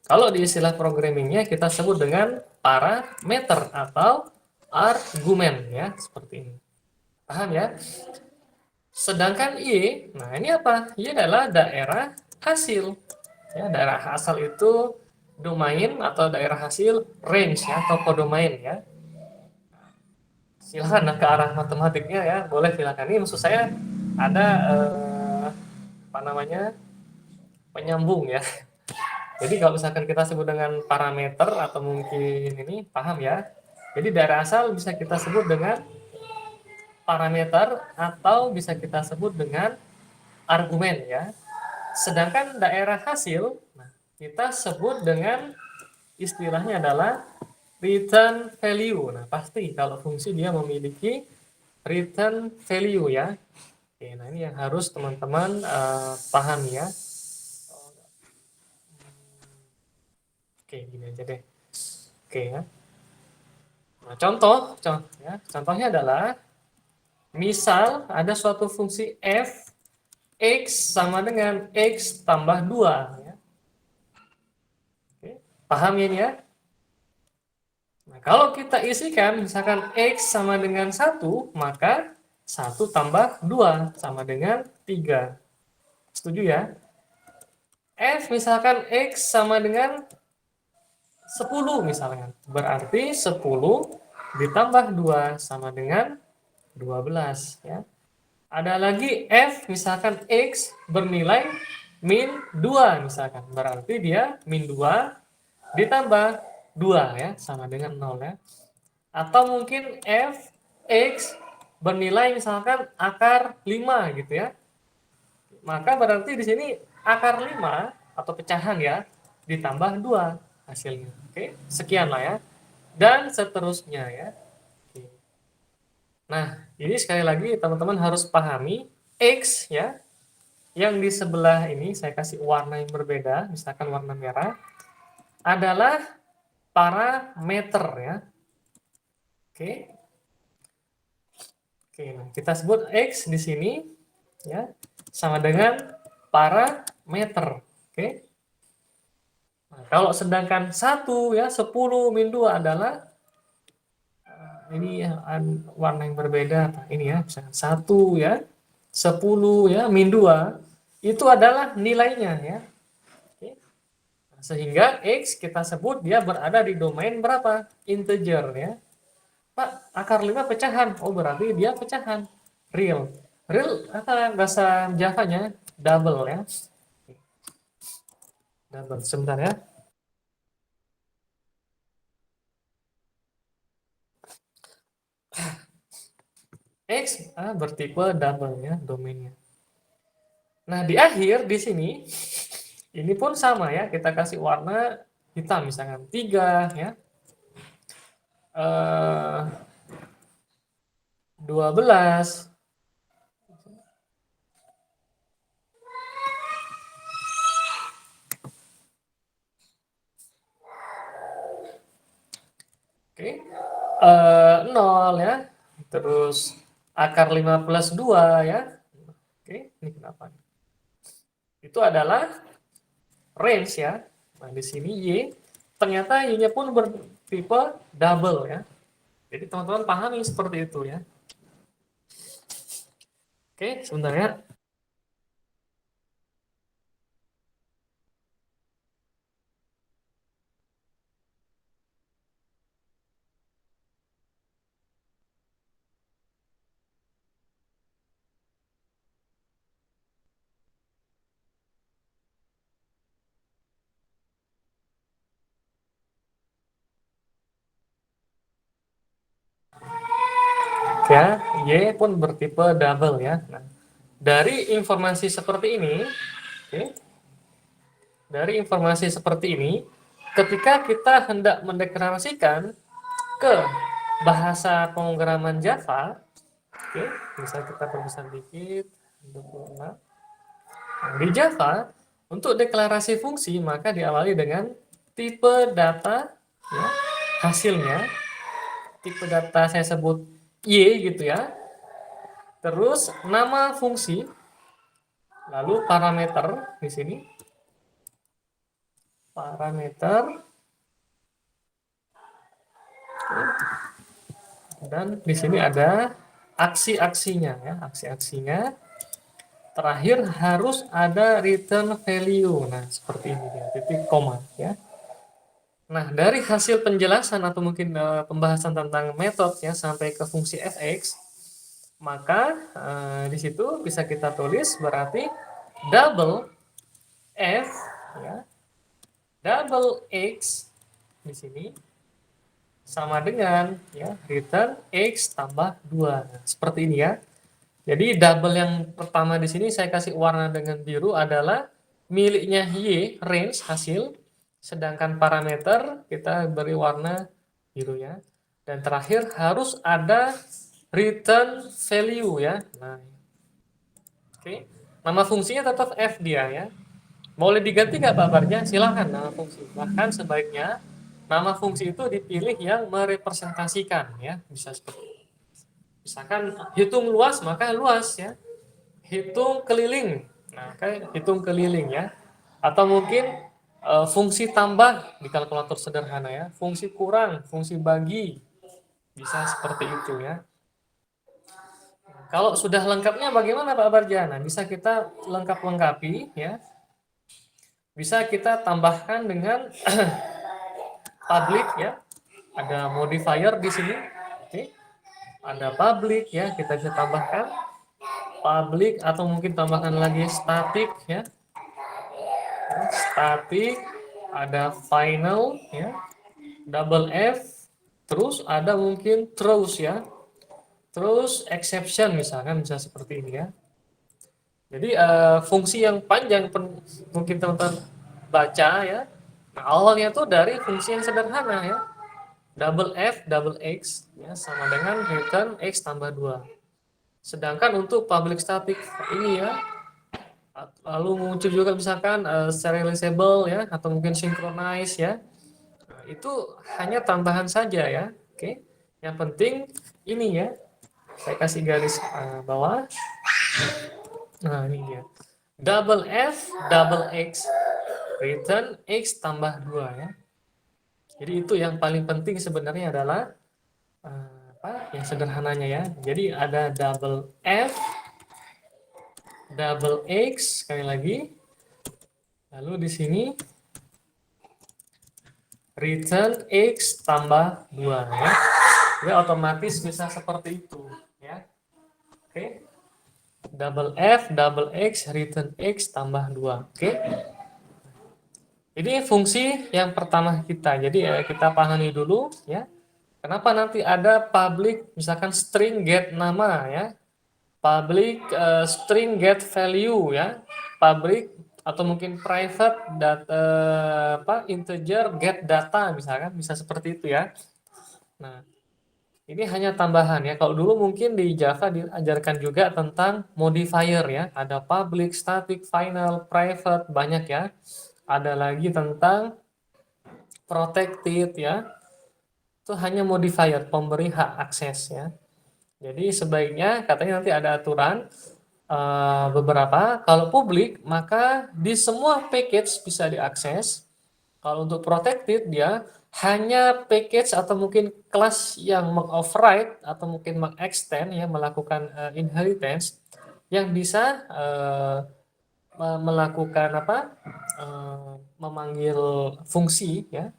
Speaker 1: Kalau di istilah programmingnya kita sebut dengan parameter atau argumen ya, seperti ini. Paham ya? Sedangkan Y, nah ini apa? Y adalah daerah hasil. Ya, daerah asal itu domain atau daerah hasil range ya, atau kodomain ya. Silahkan ke arah matematiknya ya, boleh silakan. Ini maksud saya ada apa namanya, penyambung ya. Jadi kalau misalkan kita sebut dengan parameter atau mungkin ini, paham ya? Jadi daerah asal bisa kita sebut dengan parameter atau bisa kita sebut dengan argumen ya. Sedangkan daerah hasil, nah, kita sebut dengan istilahnya adalah return value. Nah, pasti kalau fungsi dia memiliki return value ya. Oke, nah ini yang harus teman-teman pahami ya. Oke, gini aja deh. Oke ya. Nah, contohnya adalah misal ada suatu fungsi f x sama dengan x tambah 2 ya. Oke, paham ya ini ya? Nah, kalau kita isikan misalkan x sama dengan 1, maka 1 tambah 2 sama dengan 3. Setuju ya? F misalkan x sama dengan 10 misalkan. Berarti 10 ditambah 2 sama dengan 12 ya. Ada lagi F misalkan X bernilai min 2 misalkan. Berarti dia min 2 ditambah 2 ya, sama dengan 0 ya. Atau mungkin F X bernilai misalkan akar 5 gitu ya. Maka berarti di sini akar 5 atau pecahan ya ditambah 2 hasilnya. Oke, sekian lah ya. Dan seterusnya ya. Oke. Nah, ini sekali lagi teman-teman harus pahami X ya. Yang di sebelah ini saya kasih warna yang berbeda, misalkan warna merah, adalah parameter ya. Oke. Oke, nah kita sebut X di sini ya sama dengan parameter. Oke. Nah, kalau sedangkan 1 ya 10 min 2 adalah ini ya, warna yang berbeda ini ya, misalkan 1 ya 10 ya min 2 itu adalah nilainya ya. Oke. Nah, sehingga X kita sebut dia berada di domain berapa? Integer ya. Pak, akar 5 pecahan. Oh, berarti dia pecahan real. Real apa bahasa Java-nya? Double ya. Double, sebentar ya. X bertipe double ya domainnya. Nah, di akhir di sini Ini pun sama ya, kita kasih warna hitam misalkan 3 ya. 12. Oke. 0 ya. Terus akar 5 plus 2 ya. Oke, ini kenapa? Itu adalah range ya. Nah, di sini Y, ternyata Y-nya pun bertipe double ya. Jadi teman-teman pahami seperti itu ya. Oke, sebentar ya. Ya, Y pun bertipe double ya. Nah, dari informasi seperti ini, oke, dari informasi seperti ini, ketika kita hendak mendeklarasikan ke bahasa pemrograman Java, oke, bisa kita perbesar dikit, 26. Nah, di Java, untuk deklarasi fungsi maka diawali dengan tipe data ya, hasilnya, tipe data saya sebut Y gitu ya. Terus nama fungsi, lalu parameter di sini. Parameter. Dan di sini ada aksi-aksinya ya, aksi-aksinya. Terakhir harus ada return value. Nah, seperti ini ya, titik koma ya. Nah, dari hasil penjelasan atau mungkin pembahasan tentang metode ya sampai ke fungsi fx, maka di situ bisa kita tulis berarti double f ya, double x di sini sama dengan ya return x tambah 2. Nah, seperti ini ya. Jadi double yang pertama di sini saya kasih warna dengan biru adalah miliknya y, range hasil. Sedangkan parameter kita beri warna biru ya. Dan terakhir harus ada return value ya. Nah, oke. Nama fungsinya tetap f dia ya. Boleh diganti nggak Pak Barja? Silahkan nama fungsi. Bahkan sebaiknya nama fungsi itu dipilih yang merepresentasikan ya. Bisa seperti itu. Misalkan hitung luas maka luas ya. Hitung keliling. Nah, kayak hitung keliling ya. Atau mungkin fungsi tambah di kalkulator sederhana ya, fungsi kurang, fungsi bagi, bisa seperti itu ya. Kalau sudah lengkapnya bagaimana Pak Barja? Nah, bisa kita lengkap-lengkapi ya. Bisa kita tambahkan dengan public ya. Ada modifier di sini. Oke. Ada public ya, kita bisa tambahkan public atau mungkin tambahkan lagi static ya. Static, ada final ya, double F, terus ada mungkin throws ya, terus exception misalkan bisa seperti ini ya. Jadi fungsi yang panjang mungkin teman-teman baca ya. Nah, awalnya tuh dari fungsi yang sederhana ya, double F double X ya sama dengan return X tambah 2. Sedangkan untuk public static ini ya, lalu muncul juga misalkan serializable ya atau mungkin synchronize ya. Nah, itu hanya tambahan saja ya. Oke. Yang penting ini ya. Saya kasih garis bawah. Nah, ini dia. Double F double X return X tambah 2 ya. Jadi itu yang paling penting sebenarnya adalah yang sederhananya ya. Jadi ada double F double X sekali lagi. Lalu di sini return X tambah 2 ya. Jadi otomatis bisa seperti itu ya. Oke. Double F double X return X tambah 2. Oke. Ini fungsi yang pertama kita. Jadi kita pahami dulu ya. Kenapa nanti ada public misalkan string get nama ya. Public string get value ya, public atau mungkin private data integer get data misalkan bisa seperti itu ya. Nah, ini hanya tambahan ya. Kalau dulu mungkin di Java diajarkan juga tentang modifier ya. Ada public, static, final, private, banyak ya. Ada lagi tentang protected ya. Itu hanya modifier, pemberi hak akses ya. Jadi sebaiknya katanya nanti ada aturan beberapa, kalau publik maka di semua package bisa diakses. Kalau untuk protected dia hanya package atau mungkin kelas yang mengoverride atau mungkin mengextend ya, melakukan inheritance yang bisa melakukan memanggil fungsi ya.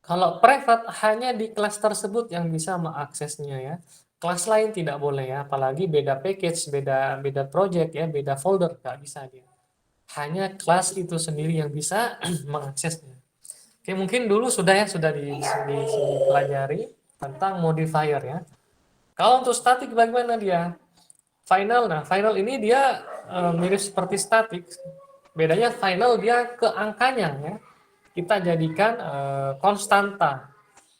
Speaker 1: Kalau private hanya di kelas tersebut yang bisa mengaksesnya ya. Kelas lain tidak boleh ya, apalagi beda package, beda project ya, beda folder, nggak bisa dia. Hanya kelas itu sendiri yang bisa mengaksesnya. Oke, mungkin dulu sudah dipelajari tentang modifier ya. Kalau untuk static bagaimana dia? Final, nah final ini dia mirip seperti static. Bedanya final dia ke angkanya ya. Kita jadikan konstanta.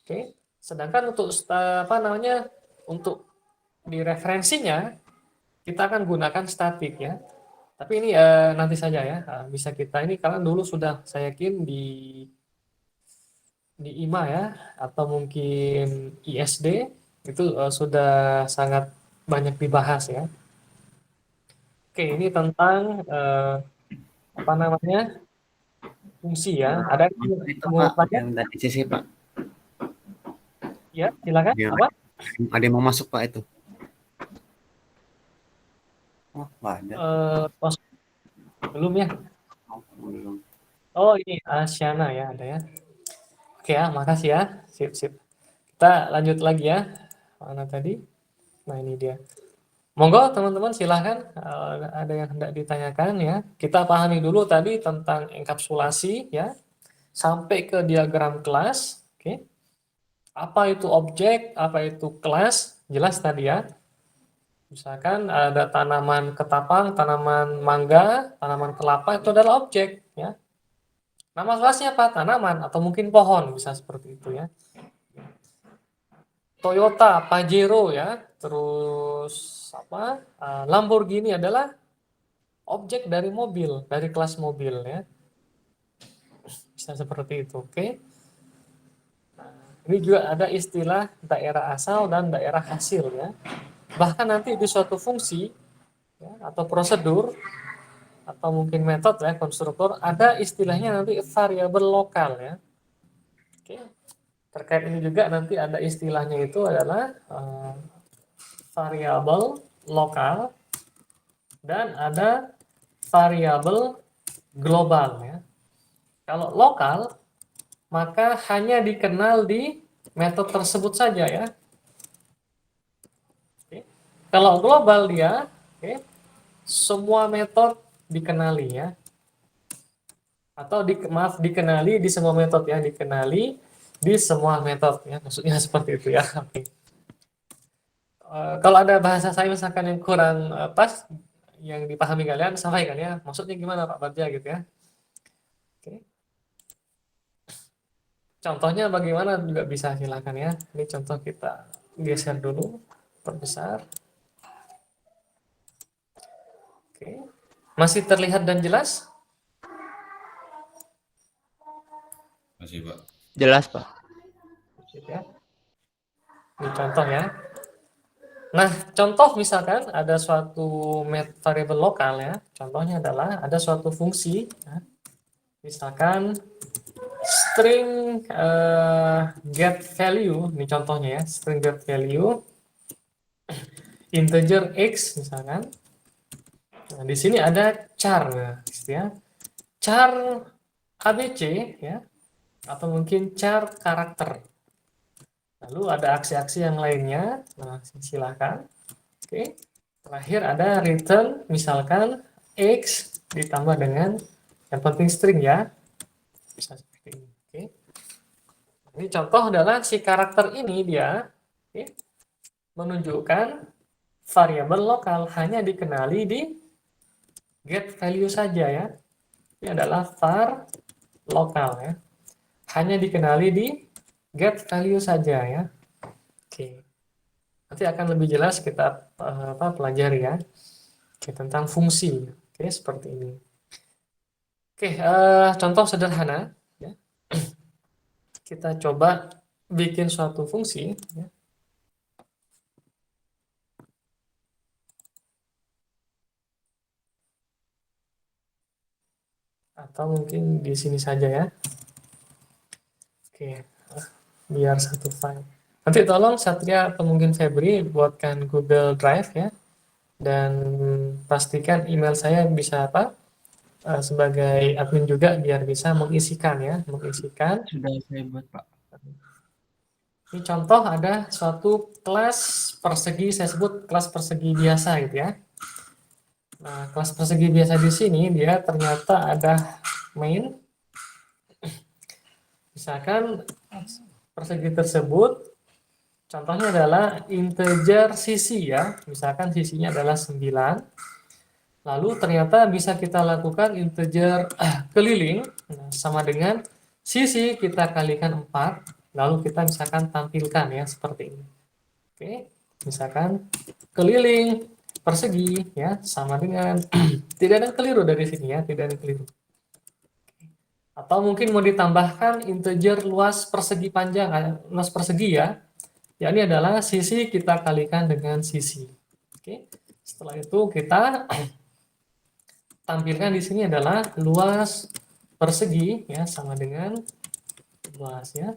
Speaker 1: Oke. Sedangkan untuk untuk di referensinya kita akan gunakan statik ya. Tapi ini nanti saja ya, bisa kita ini karena dulu sudah saya yakin di IMA ya atau mungkin ISD itu sudah sangat banyak dibahas ya. Oke, ini tentang fungsi ya. Ada
Speaker 3: Itu Pak, yang dari CC Pak.
Speaker 1: Ya, silakan.
Speaker 3: Ya.
Speaker 1: Apa?
Speaker 3: Ada yang mau masuk Pak itu? Oh, nggak ada.
Speaker 1: Belum ya?
Speaker 3: Oh, belum.
Speaker 1: Oh, ini Asyana ya, ada ya. Oke ya, makasih ya. Sip. Kita lanjut lagi ya. Mana tadi? Nah, ini dia. Monggo teman-teman silahkan ada yang hendak ditanyakan ya. Kita pahami dulu tadi tentang enkapsulasi ya. Sampai ke diagram kelas. Oke. Apa itu objek, apa itu kelas? Jelas tadi ya. Misalkan ada tanaman ketapang, tanaman mangga, tanaman kelapa itu adalah objek ya. Nama kelasnya apa? Tanaman atau mungkin pohon bisa seperti itu ya. Toyota, Pajero ya, terus Lamborghini adalah objek dari mobil, dari kelas mobil ya. Bisa seperti itu, oke. Ini juga ada istilah daerah asal dan daerah hasil ya. Bahkan nanti di suatu fungsi ya, atau prosedur atau mungkin metode ya konstruktor ada istilahnya nanti variabel lokal ya. Oke. Terkait ini juga nanti ada istilahnya itu adalah variabel lokal dan ada variabel global ya. Kalau lokal maka hanya dikenal di metode tersebut saja ya. Oke. Kalau global dia, semua metode dikenali ya. Atau dikenali di semua metode ya, dikenali di semua metode ya. Maksudnya seperti itu ya. Oke. Kalau ada bahasa saya misalkan yang kurang pas yang dipahami kalian sampaikan ya. Maksudnya gimana Pak Bagja gitu ya. Oke. Contohnya bagaimana juga bisa silakan ya. Ini contoh kita geser dulu, perbesar. Oke. Masih terlihat dan jelas?
Speaker 7: Masih Pak.
Speaker 5: Jelas, Pak.
Speaker 1: Ya. Ini contoh ya. Nah, contoh misalkan ada suatu variabel lokal ya. Contohnya adalah ada suatu fungsi. Ya. Misalkan string get value, ini contohnya ya, string get value integer x misalkan. Nah, di sini ada char ya. Char ABC ya atau mungkin char karakter. Lalu ada aksi-aksi yang lainnya. Nah, silakan. Oke. Terakhir ada return misalkan x ditambah dengan yang penting string ya. Bisa seperti ini. Oke. Ini contoh adalah si karakter ini dia menunjukkan variabel lokal hanya dikenali di get value saja ya. Ini adalah var lokal ya. Hanya dikenali di get value saja ya. Oke. Nanti akan lebih jelas kita pelajari ya. Oke, tentang fungsi. Oke, seperti ini. Oke, contoh sederhana ya. Kita coba bikin suatu fungsi ya. Atau mungkin di sini saja ya. Oke, biar satu file. Nanti tolong Satria atau mungkin Febri buatkan Google Drive ya. Dan pastikan email saya bisa sebagai admin juga biar bisa mengisikan ya, mengisikan.
Speaker 6: Sudah saya buat, Pak.
Speaker 1: Ini contoh ada suatu kelas persegi, saya sebut kelas persegi biasa gitu ya. Nah, kelas persegi biasa di sini dia ternyata ada main. Misalkan persegi tersebut contohnya adalah integer sisi ya. Misalkan sisinya adalah 9. Lalu ternyata bisa kita lakukan integer keliling sama dengan sisi kita kalikan 4. Lalu kita misalkan tampilkan ya seperti ini. Oke, misalkan keliling persegi ya sama dengan tidak ada keliru dari sini ya, tidak ada keliru. Atau mungkin mau ditambahkan integer luas persegi panjang, luas persegi ya. Ya ini adalah sisi kita kalikan dengan sisi. Oke. Setelah itu kita tampilkan di sini adalah luas persegi ya sama dengan luas ya.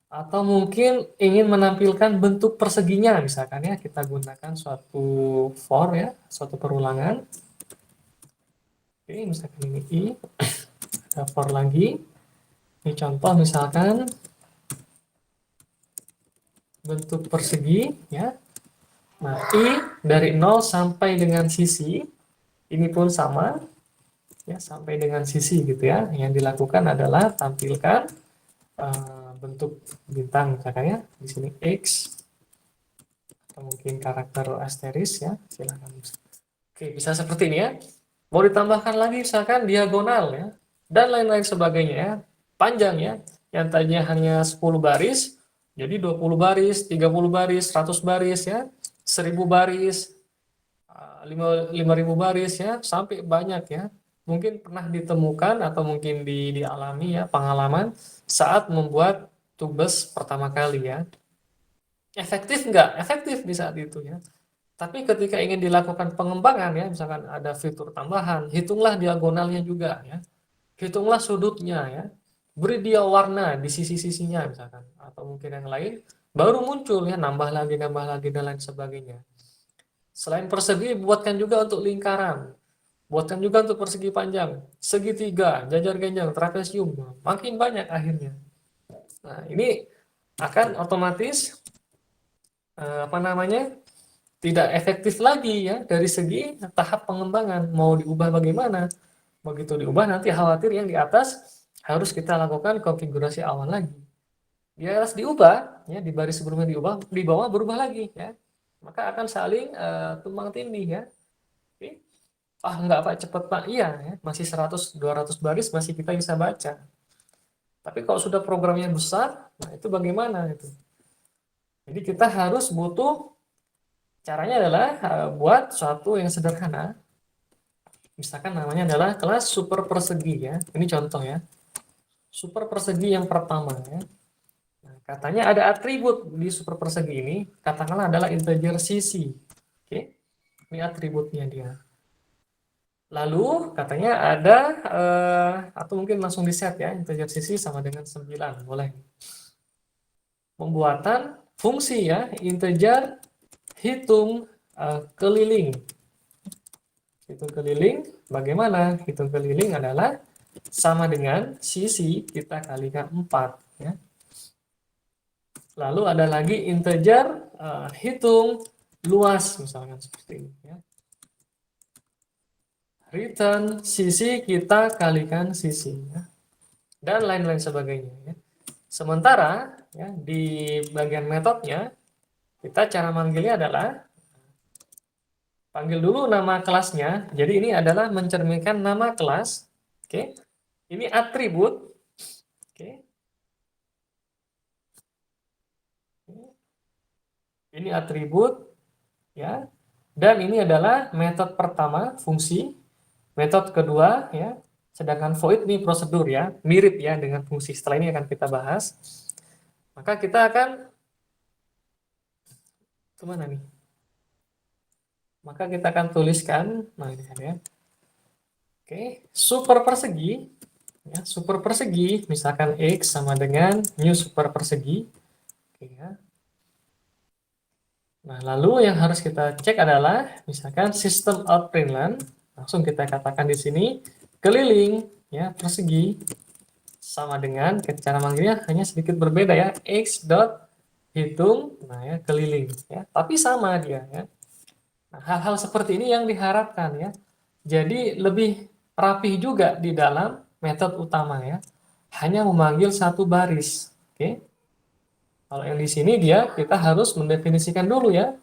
Speaker 1: Atau mungkin ingin menampilkan bentuk perseginya misalkan ya, kita gunakan suatu for ya, suatu perulangan. Oke, misalkan ini i, ada for lagi. Ini contoh misalkan bentuk persegi ya. Nah, i dari 0 sampai dengan sisi ini pun sama ya, sampai dengan sisi gitu ya. Yang dilakukan adalah tampilkan bentuk bintang misalkan ya, di sini X atau mungkin karakter asteris ya, silakan. Oke, bisa seperti ini ya. Mau ditambahkan lagi misalkan diagonal ya dan lain-lain sebagainya ya, panjang ya, yang tadinya hanya 10 baris jadi 20 baris, 30 baris, 100 baris ya, 1000 baris, 5000 baris ya, sampai banyak ya. Mungkin pernah ditemukan atau mungkin dialami ya pengalaman saat membuat tubes pertama kali ya. Efektif nggak? Efektif di saat itu ya. Tapi ketika ingin dilakukan pengembangan ya, misalkan ada fitur tambahan, hitunglah diagonalnya juga ya. Hitunglah sudutnya ya. Beri dia warna di sisi-sisinya misalkan. Atau mungkin yang lain, baru muncul ya, nambah lagi, dan lain sebagainya. Selain persegi, buatkan juga untuk lingkaran. Buatkan juga untuk persegi panjang, segitiga, jajar genjang, trapesium, makin banyak akhirnya. Nah, ini akan otomatis tidak efektif lagi ya dari segi tahap pengembangan. Mau diubah bagaimana? Begitu diubah nanti khawatir yang di atas harus kita lakukan konfigurasi awal lagi. Dia harus diubah ya, di baris sebelumnya diubah, di bawah berubah lagi ya. Maka akan saling tumbang tindih ya. Oke. Enggak Pak, cepet Pak. Iya ya, masih 100 200 baris masih kita bisa baca. Tapi kalau sudah programnya besar, nah itu bagaimana itu? Jadi kita harus butuh, caranya adalah buat suatu yang sederhana. Misalkan namanya adalah kelas super persegi ya. Ini contoh ya. Super persegi yang pertama ya. Nah, katanya ada atribut di super persegi ini, katakanlah adalah integer sisi. Oke. Ini atributnya dia. Lalu katanya ada atau mungkin langsung di set ya, integer sisi sama dengan 9, boleh. Pembuatan fungsi ya, integer hitung keliling. Hitung keliling bagaimana? Hitung keliling adalah sama dengan sisi kita kalikan 4 ya. Lalu ada lagi integer hitung luas misalkan seperti ini ya. Return sisi kita kalikan sisi ya. Dan lain-lain sebagainya ya. Sementara ya, di bagian metodenya kita cara manggilnya adalah Panggil dulu nama kelasnya. Jadi ini adalah mencerminkan nama kelas. Oke. Ini atribut. Oke. Ini atribut ya. Dan ini adalah metode pertama, fungsi. Metode kedua ya. Sedangkan void ini prosedur ya, mirip ya dengan fungsi. Setelah ini akan kita bahas. Maka kita akan kemana nih? Maka kita akan tuliskan, nah ini kan ya. Oke, super persegi, ya, super persegi, misalkan X sama dengan new super persegi. Oke, ya. Nah, lalu yang harus kita cek adalah, misalkan system out println, langsung kita katakan di sini, keliling, ya, persegi, sama dengan, cara manggilnya hanya sedikit berbeda ya, X dot hitung, nah ya, keliling, ya, tapi sama dia, ya. Nah, hal-hal seperti ini yang diharapkan ya. Jadi lebih rapih juga di dalam metode utama ya. Hanya memanggil satu baris. Oke. Kalau yang di sini dia kita harus mendefinisikan dulu ya.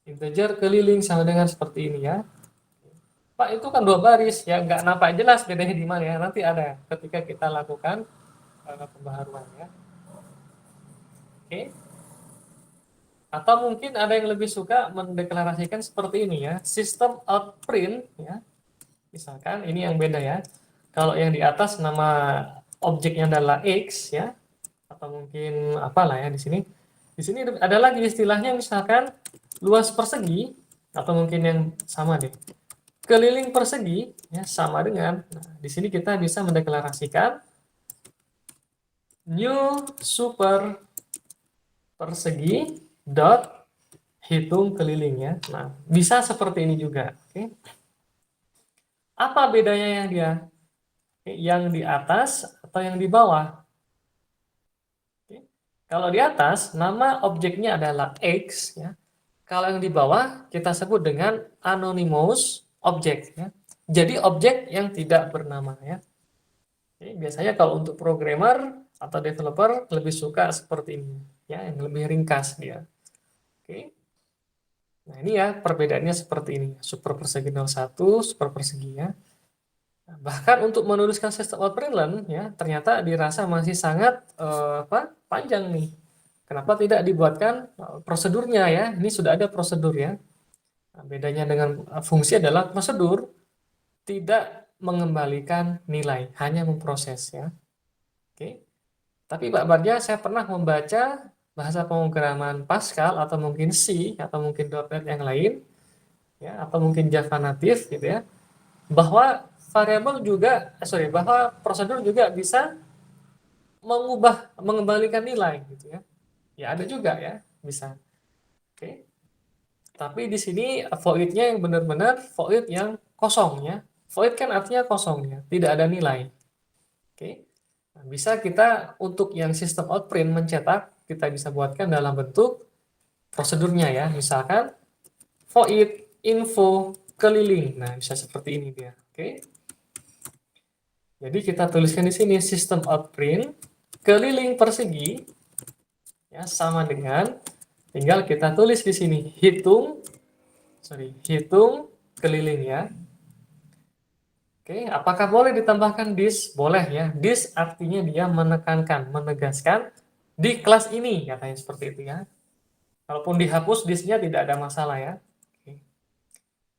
Speaker 1: Integer keliling sama dengan seperti ini ya. Pak itu kan 2 baris ya, nggak nampak jelas bedanya di mana ya. Nanti ada ketika kita lakukan pembaharuan ya. Oke. Atau mungkin ada yang lebih suka mendeklarasikan seperti ini ya, system out print ya. Misalkan ini yang beda ya. Kalau yang di atas nama objeknya adalah X ya, atau mungkin apalah ya di sini. Di sini ada lagi istilahnya misalkan luas persegi atau mungkin yang sama deh. Keliling persegi ya sama dengan. Nah, di sini kita bisa mendeklarasikan new super persegi dot hitung keliling ya. Nah, bisa seperti ini juga. Oke. Apa bedanya yang dia? Yang di atas atau yang di bawah? Oke. Kalau di atas, nama objeknya adalah X ya. Kalau yang di bawah kita sebut dengan anonymous object ya. Jadi objek yang tidak bernama ya. Oke, biasanya kalau untuk programmer atau developer lebih suka seperti ini ya, yang lebih ringkas dia. Oke. Nah, ini ya perbedaannya seperti ini. Super persegi 01, super persegi ya. Nah, bahkan untuk menuliskan system out println ya, ternyata dirasa masih sangat panjang nih. Kenapa tidak dibuatkan prosedurnya ya? Ini sudah ada prosedur ya. Nah, bedanya dengan fungsi adalah prosedur tidak mengembalikan nilai, hanya memproses ya. Oke. Tapi Pak Barja, saya pernah membaca bahasa pemrograman Pascal atau mungkin C atau mungkin .NET yang lain ya, atau mungkin Java native gitu ya, bahwa variabel juga bahwa prosedur juga bisa mengembalikan nilai gitu ya. Ya ada juga ya, bisa. Oke. Tapi di sini void-nya yang benar-benar void yang kosong ya. Void kan artinya kosong ya, tidak ada nilai. Oke. Nah, bisa kita untuk yang sistem out print mencetak, kita bisa buatkan dalam bentuk prosedurnya ya. Misalkan void info keliling. Nah, bisa seperti ini dia. Oke. Jadi kita tuliskan di sini system out print keliling persegi ya sama dengan, tinggal kita tulis di sini hitung keliling ya. Oke, apakah boleh ditambahkan this? Boleh ya. This artinya dia menekankan, menegaskan di kelas ini, katanya seperti itu ya. Kalaupun dihapus this-nya tidak ada masalah ya. Oke.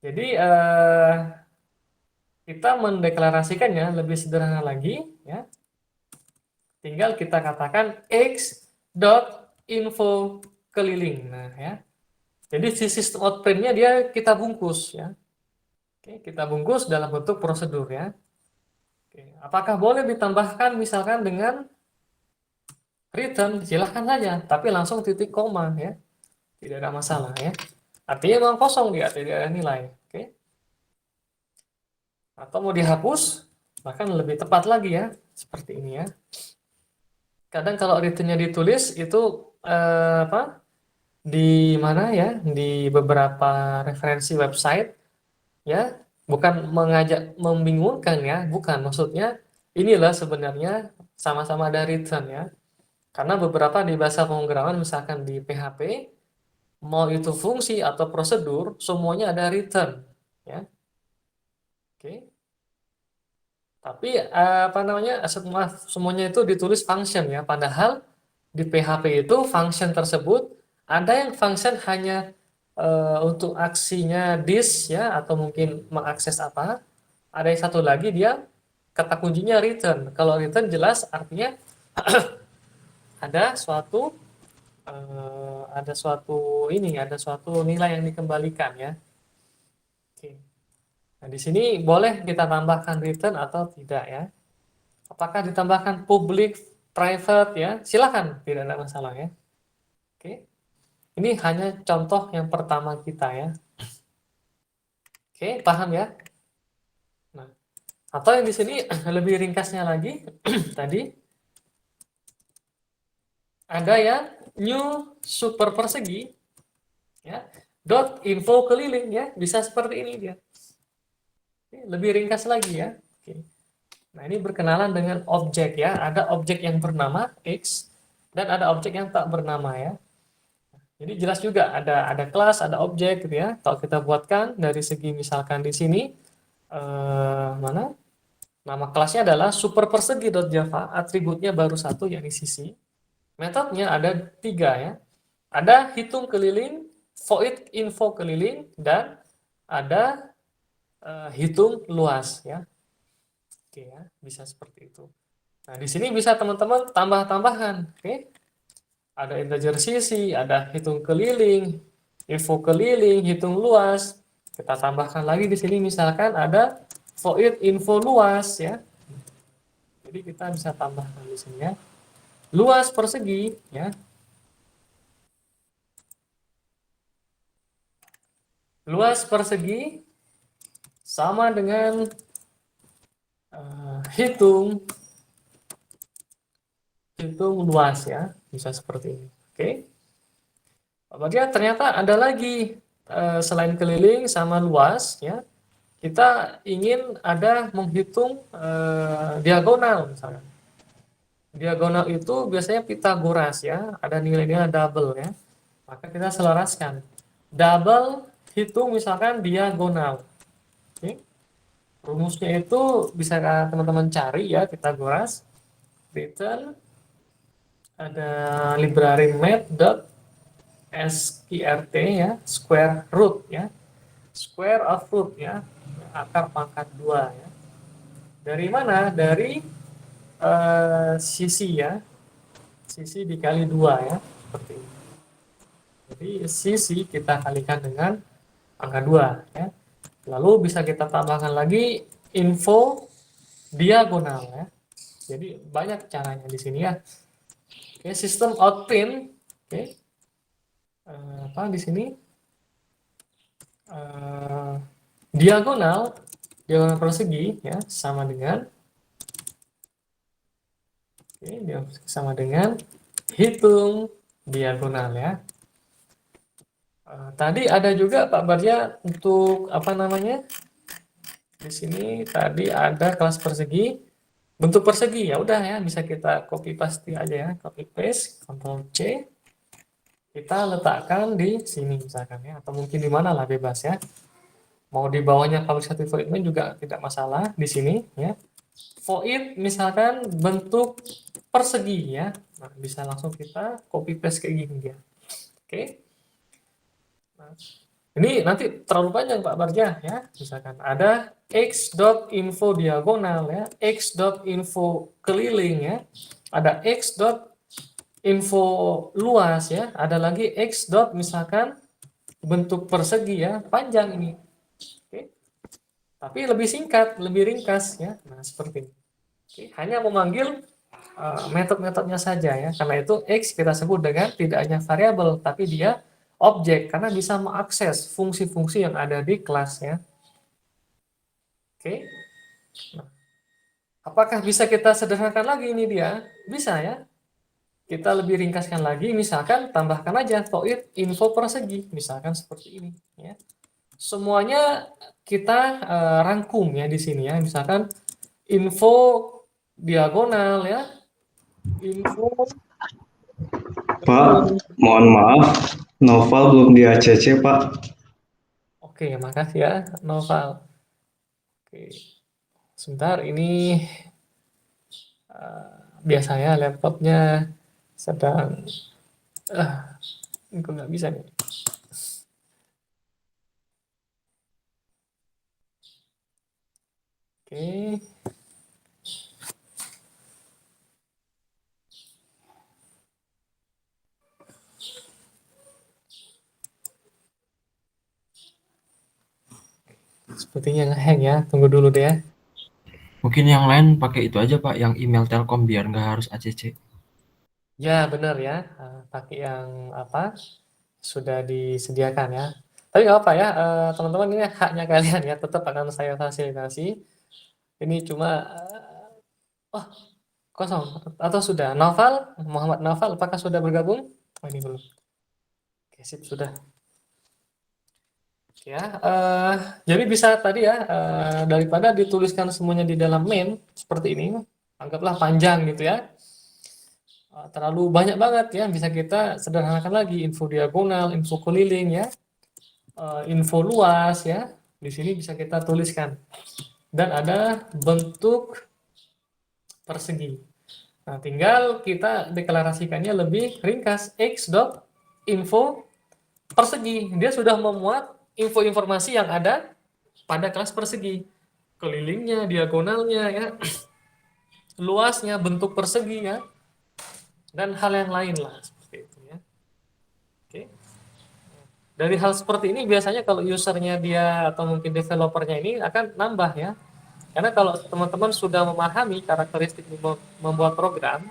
Speaker 1: Jadi kita mendeklarasikannya lebih sederhana lagi ya. Tinggal kita katakan x dot info keliling. Nah ya. Jadi si sistem out print-nya dia kita bungkus ya. Oke, kita bungkus dalam bentuk prosedur ya. Oke, apakah boleh ditambahkan misalkan dengan return? Silahkan saja, tapi langsung titik koma ya. Tidak ada masalah ya. Artinya memang kosong dia, tidak ada nilai. Oke. Atau mau dihapus, bahkan lebih tepat lagi ya, seperti ini ya. Kadang kalau return-nya ditulis itu di mana ya? Di beberapa referensi website ya, bukan mengajak membingungkan ya, bukan, maksudnya inilah sebenarnya sama-sama ada return ya, karena beberapa di bahasa pemrograman misalkan di PHP mau itu fungsi atau prosedur, semuanya ada return, ya. Oke. Tapi apa namanya, semuanya itu ditulis function ya. Padahal di PHP itu function tersebut ada yang function hanya untuk aksinya this ya, atau mungkin mengakses apa. Ada yang satu lagi dia kata kuncinya return. Kalau return jelas artinya ada suatu ada suatu nilai yang dikembalikan ya. Oke. Nah, di sini boleh kita tambahkan return atau tidak ya. Apakah ditambahkan public, private ya? Silakan, tidak ada masalah ya. Oke. Ini hanya contoh yang pertama kita ya. Oke, paham ya? Nah, atau yang di sini lebih ringkasnya lagi tadi ada ya new super persegi ya. Dot info keliling ya, bisa seperti ini dia. Lebih ringkas lagi ya. Oke. Nah, ini berkenalan dengan objek ya. Ada objek yang bernama X dan ada objek yang tak bernama ya. Jadi jelas juga ada kelas, ada objek gitu ya. Kalau kita buatkan dari segi misalkan di sini mana? Nama kelasnya adalah superpersegi.java, atributnya baru satu yakni sisi. Metodenya ada 3 ya. Ada hitung keliling, void info keliling, dan ada hitung luas ya. Oke ya, bisa seperti itu. Nah, di sini bisa teman-teman tambah-tambahan, oke? Ada integer sisi, ada hitung keliling, info keliling, hitung luas. Kita tambahkan lagi di sini misalkan ada void info luas ya. Jadi kita bisa tambahkan di sini ya. Luas persegi ya. Luas persegi sama dengan hitung luas ya, bisa seperti ini. Oke. Kemudian ternyata ada lagi selain keliling sama luas ya, kita ingin ada menghitung diagonal misalnya. Diagonal itu biasanya Pitagoras ya, ada nilai-nilai double ya. Maka kita selaraskan. Double hitung misalkan diagonal. Oke. Rumusnya itu bisa teman-teman cari ya, Pitagoras. Return ada library math.sqrt ya, square root ya. Square of root ya, akar pangkat 2 ya. Dari mana? Dari sisi ya. Sisi dikali 2 ya, seperti ini. Jadi sisi kita kalikan dengan angka 2 ya. Lalu bisa kita tambahkan lagi info diagonal ya. Jadi banyak caranya di sini ya. Oke, sistem outprint. Oke. Apa di sini? Diagonal persegi ya sama dengan sama dengan hitung diagonal ya. Tadi ada juga Pak Barja untuk apa namanya? Di sini tadi ada kelas persegi, bentuk persegi ya udah ya, bisa kita copy paste aja ya, copy paste, Ctrl C. Kita letakkan di sini misalkan ya, atau mungkin di mana lah bebas ya. Mau di bawahnya public static void main juga tidak masalah di sini ya. Void misalkan bentuk persegi ya. Nah, bisa langsung kita copy paste kayak gini dia. Oke. Nah, ini nanti terlalu panjang Pak Barja ya. Misalkan ada x.info diagonal ya, x.info keliling ya, ada x.info luas ya, ada lagi x. Misalkan bentuk persegi ya, panjang ini. Oke. Tapi lebih singkat, lebih ringkas ya. Nah, seperti ini. Oke. Hanya memanggil metode-metodenya saja ya. Karena itu x kita sebut dengan tidak hanya variabel, tapi dia objek karena bisa mengakses fungsi-fungsi yang ada di kelas ya. Oke. Nah, apakah bisa kita sederhanakan lagi ini dia? Bisa ya. Kita lebih ringkaskan lagi, misalkan tambahkan aja void info persegi, misalkan seperti ini ya. Semuanya kita rangkum ya di sini ya. Misalkan info diagonal ya. Info
Speaker 8: Pak, mohon maaf. Noval belum di ACC, Pak.
Speaker 1: Oke, makasih ya, Noval. Oke, sebentar ini biasanya laptopnya sedang ini kok nggak bisa nih. Oke. Sepertinya nge-hang ya, tunggu dulu deh ya.
Speaker 6: Mungkin yang lain pakai itu aja Pak, yang email Telkom biar nggak harus ACC.
Speaker 1: Ya benar ya, pakai yang apa sudah disediakan ya. Tapi nggak apa ya, teman-teman, ini haknya kalian ya, tetap akan saya fasilitasi. Ini cuma oh kosong atau sudah? Naufal, Muhammad Naufal, apakah sudah bergabung? Oh ini belum. Oke, sip, sudah. Ya, jadi bisa tadi ya, daripada dituliskan semuanya di dalam main seperti ini, anggaplah panjang gitu ya. Terlalu banyak banget ya, bisa kita sederhanakan lagi, info diagonal, info keliling ya, info luas ya, di sini bisa kita tuliskan, dan ada bentuk persegi. Nah, tinggal kita deklarasikannya lebih ringkas, x dot info persegi, dia sudah memuat info-informasi yang ada pada kelas persegi, kelilingnya, diagonalnya ya, luasnya, bentuk persegi ya, dan hal yang lain lah seperti itu ya. Oke. Dari hal seperti ini biasanya kalau usernya dia atau mungkin developernya ini akan nambah ya. Karena kalau teman-teman sudah memahami karakteristik membuat program,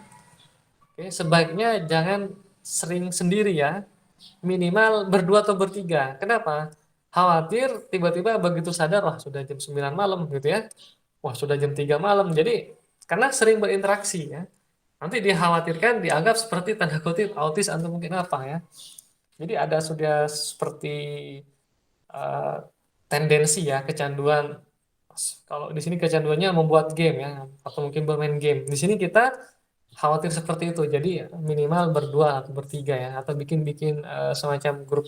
Speaker 1: oke, sebaiknya jangan sering sendiri ya. Minimal berdua atau bertiga. Kenapa? Khawatir tiba-tiba begitu sadar, wah sudah jam 9 malam gitu ya. Wah sudah jam 3 malam. Jadi karena sering berinteraksi ya. Nanti dikhawatirkan dianggap seperti tanda kutip autis atau mungkin apa ya. Jadi ada sudah seperti uh, tendensi ya, kecanduan. Kalau di sini kecanduannya membuat game ya, atau mungkin bermain game. Di sini kita khawatir seperti itu. Jadi minimal berdua atau bertiga ya, atau bikin semacam grup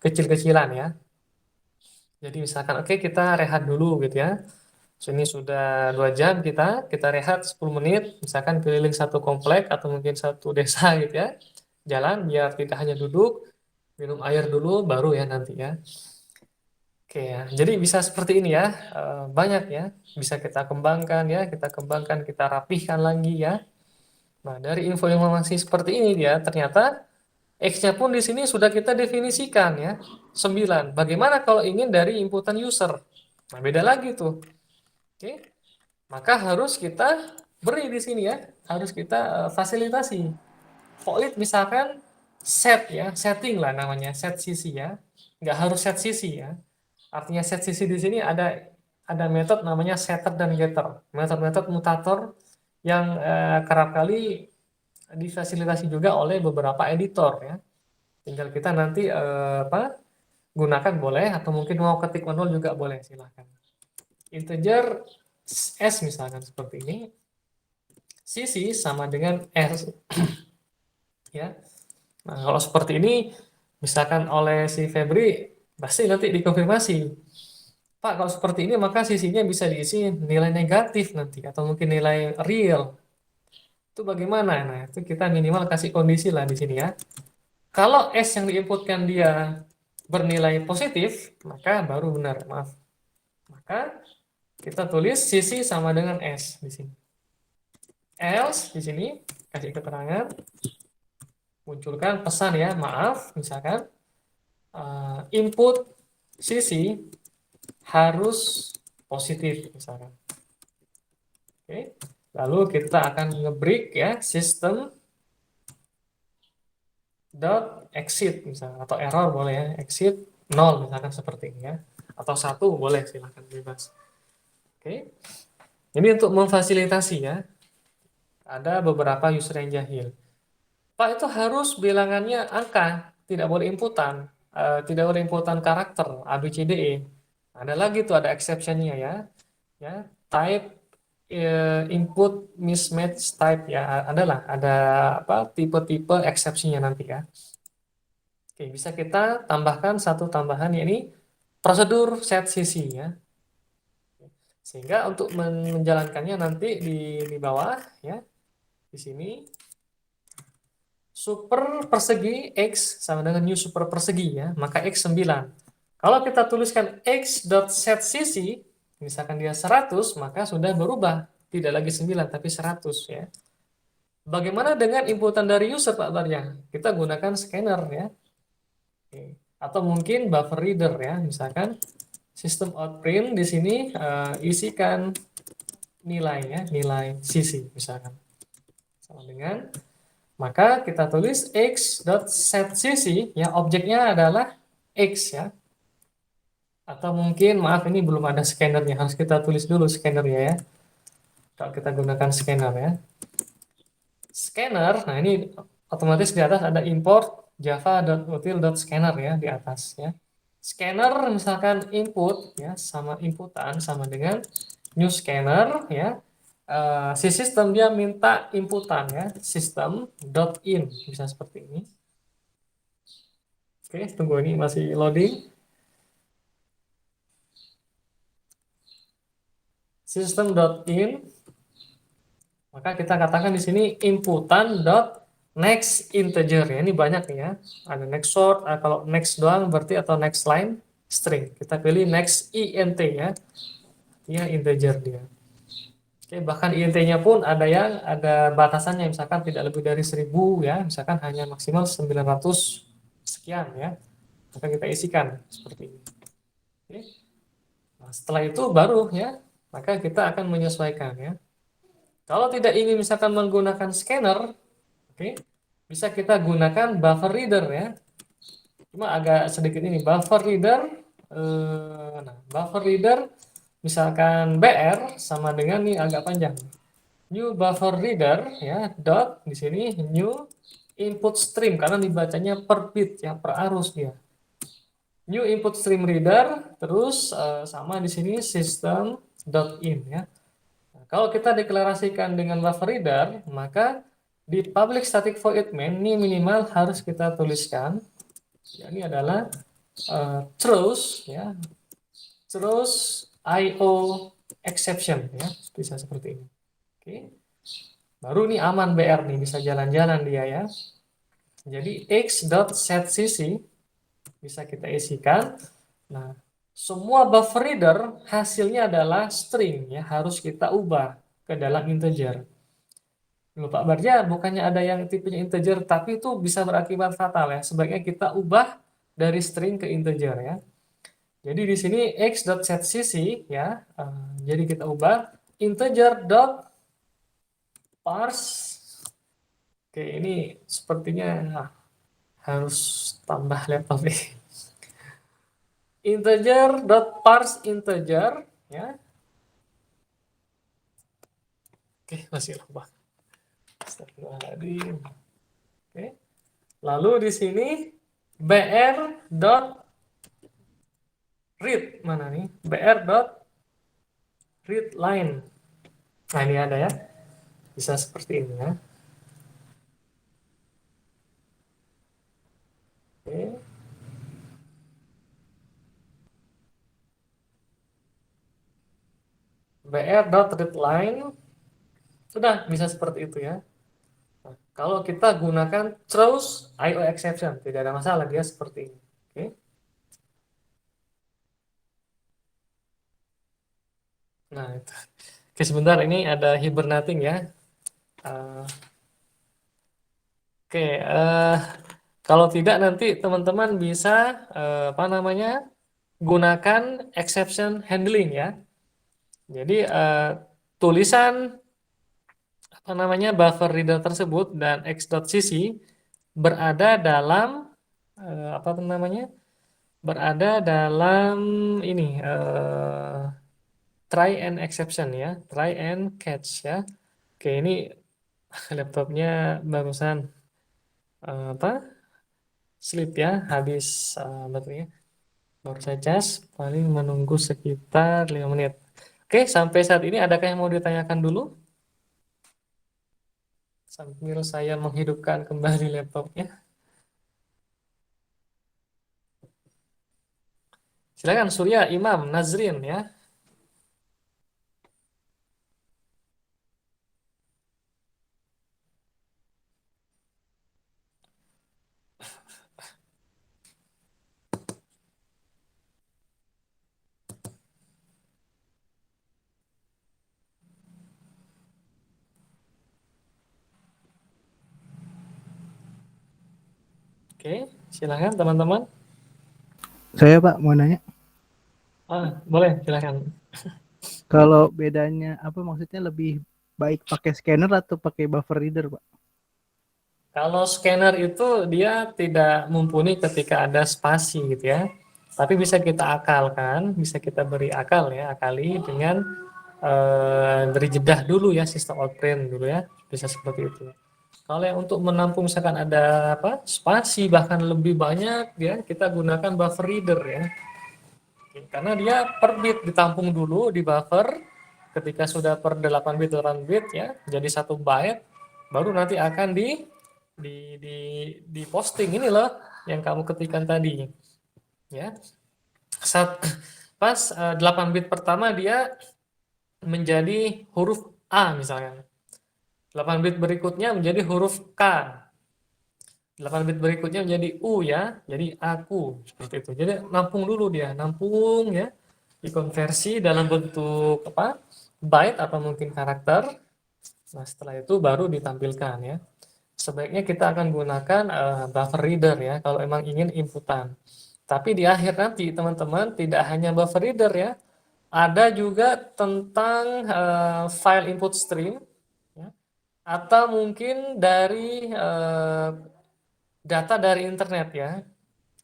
Speaker 1: kecil-kecilan ya. Jadi misalkan oke, kita rehat dulu gitu ya. Sini sudah 2 jam, kita rehat 10 menit, misalkan keliling satu komplek atau mungkin satu desa gitu ya. Jalan biar tidak hanya duduk, minum air dulu baru ya nanti ya. Oke ya, jadi bisa seperti ini ya, banyak ya, bisa kita kembangkan ya, kita rapihkan lagi ya. Nah, dari info-informasi seperti ini dia ternyata X-nya pun di sini sudah kita definisikan ya, 9. Bagaimana kalau ingin dari inputan user? Nah, beda lagi tuh. Oke, maka harus kita beri di sini ya, harus kita fasilitasi. Void misalkan set ya, setting lah namanya, set sisi ya, nggak harus set sisi ya. Artinya set sisi di sini ada metode namanya setter dan getter, metode-metode mutator yang kerap kali difasilitasi juga oleh beberapa editor ya. Tinggal kita nanti gunakan boleh, atau mungkin mau ketik manual juga boleh, silahkan. Integer S misalkan seperti ini, sisi sama dengan S ya. Nah, kalau seperti ini misalkan oleh si Febri pasti nanti dikonfirmasi, Pak, kalau seperti ini maka sisinya bisa diisi nilai negatif nanti atau mungkin nilai real. Itu bagaimana? Nah, itu kita minimal kasih kondisi lah di sini ya. Kalau S yang diinputkan dia bernilai positif, maka baru benar, maaf. Maka kita tulis sisi sama dengan S di sini. Else di sini kasih keterangan, munculkan pesan ya, maaf, misalkan input sisi harus positif misalkan. Oke. Lalu kita akan nge-break ya, system dot exit misalnya, atau error boleh ya, exit 0 misalkan seperti ini ya, atau 1 boleh, silahkan bebas. Oke, ini untuk memfasilitasi ya. Ada beberapa user yang jahil, Pak, itu harus bilangannya angka, tidak boleh inputan, tidak boleh inputan karakter A B C D E. Ada lagi tuh, ada exceptionnya ya, type input mismatch type ya, ada apa tipe-tipe exceptionnya nanti ya. Oke, Oke, bisa kita tambahkan satu tambahan, yakni prosedur set sisi ya. Sehingga untuk menjalankannya nanti di bawah ya, di sini super persegi X sama dengan new super persegi ya, maka X 9. Kalau kita tuliskan X dot set sisi, misalkan dia 100, maka sudah berubah, tidak lagi 9 tapi 100 ya. Bagaimana dengan inputan dari user Pak Barya? Kita gunakan scanner ya. Oke. Atau mungkin buffer reader ya, misalkan sistem out print di sini isikan nilai ya, nilai sisi misalkan. Sama dengan, maka kita tulis x.setSisi ya, objeknya adalah x ya. Atau mungkin maaf ini belum ada scannernya, harus kita tulis dulu scannernya ya. Kalau kita gunakan scanner ya. Scanner, nah ini otomatis di atas ada import java.util.scanner ya di atas ya. Scanner misalkan input ya sama inputan sama dengan new scanner ya. Si sistem dia minta inputan ya, system.in bisa seperti ini. Oke, tunggu ini masih loading. System.in, maka kita katakan di sini inputan dot next integer ya, ini banyak nih ya, ada next short, kalau next doang berarti atau next line string, kita pilih next int ya, dia integer dia. Oke, bahkan int-nya pun ada yang ada batasannya, misalkan tidak lebih dari 1000 ya, misalkan hanya maksimal 900 sekian ya, maka kita isikan seperti ini. Oke. Nah, setelah itu baru ya, maka kita akan menyesuaikan ya. Kalau tidak ingin misalkan menggunakan scanner, oke, bisa kita gunakan buffer reader ya. Cuma agak sedikit ini buffer reader. Nah, buffer reader misalkan BR sama dengan nih agak panjang. New buffer reader ya, dot di sini new input stream karena dibacanya per bit ya, per arus dia. New input stream reader terus sama di sini system.in ya. Nah, kalau kita deklarasikan dengan buffer reader, maka di public static void main ini minimal harus kita tuliskan, ya, ini adalah throws ya, throws IO exception ya, bisa seperti ini. Oke, baru nih aman BR nih, bisa jalan-jalan dia ya. Jadi x.setSisi bisa kita isikan. Nah, semua buffer reader hasilnya adalah string ya, harus kita ubah ke dalam integer. Loh, Pak Barja, bukannya ada yang tipenya integer, tapi itu bisa berakibat fatal ya. Sebaiknya kita ubah dari string ke integer ya. Jadi di sini x.setSisi ya, jadi kita ubah integer.parse. Oke, ini sepertinya harus tambah laptop nih. Integer.parse integer ya. Oke, masih lama. Astagfirullahaladzim. Oke. Lalu di sini br.read mana nih? br.readline. Nah, ini ada ya. Bisa seperti ini ya. Oke. br.readline sudah bisa seperti itu ya. Nah, kalau kita gunakan throws IO exception, tidak ada masalah, dia seperti ini. Oke. Nah, itu. Oke, sebentar, ini ada hibernating ya. Oke, kalau tidak nanti teman-teman bisa apa namanya, gunakan exception handling ya. Jadi tulisan apa namanya buffer reader tersebut dan x.cc berada dalam apa namanya, berada dalam ini try and exception ya, try and catch ya. Oke, ini laptopnya barusan apa sleep ya, habis baterainya baru saya cas, paling menunggu sekitar 5 menit. Oke, sampai saat ini adakah yang mau ditanyakan dulu? Sambil saya menghidupkan kembali laptopnya. Silakan Surya, Imam, Nazrin ya. Oke, silakan teman-teman.
Speaker 9: Saya Pak mau nanya,
Speaker 1: Boleh, silakan.
Speaker 9: kalau bedanya apa maksudnya lebih baik pakai scanner atau pakai buffer reader Pak?
Speaker 1: Kalau scanner itu dia tidak mumpuni ketika ada spasi gitu ya. Tapi bisa kita akalkan, bisa kita beri akal ya, akali dengan beri jedah dulu ya, sistem outprint dulu ya, bisa seperti itu. Kalau yang untuk menampung misalkan ada apa spasi bahkan lebih banyak ya, kita gunakan buffer reader ya. Karena dia per bit ditampung dulu di buffer, ketika sudah per 8 bit ya, jadi 1 byte, baru nanti akan di posting ini loh yang kamu ketikkan tadi ya. Pas 8 bit pertama dia menjadi huruf A misalnya, 8 bit berikutnya menjadi huruf K, 8 bit berikutnya menjadi U ya, jadi aku seperti itu. Jadi nampung dulu dia, nampung ya, dikonversi dalam bentuk apa byte atau mungkin karakter. Nah setelah itu baru ditampilkan ya. Sebaiknya kita akan gunakan buffer reader ya kalau emang ingin inputan. Tapi di akhir nanti teman-teman tidak hanya buffer reader ya, ada juga tentang file input stream ya, atau mungkin dari data dari internet ya,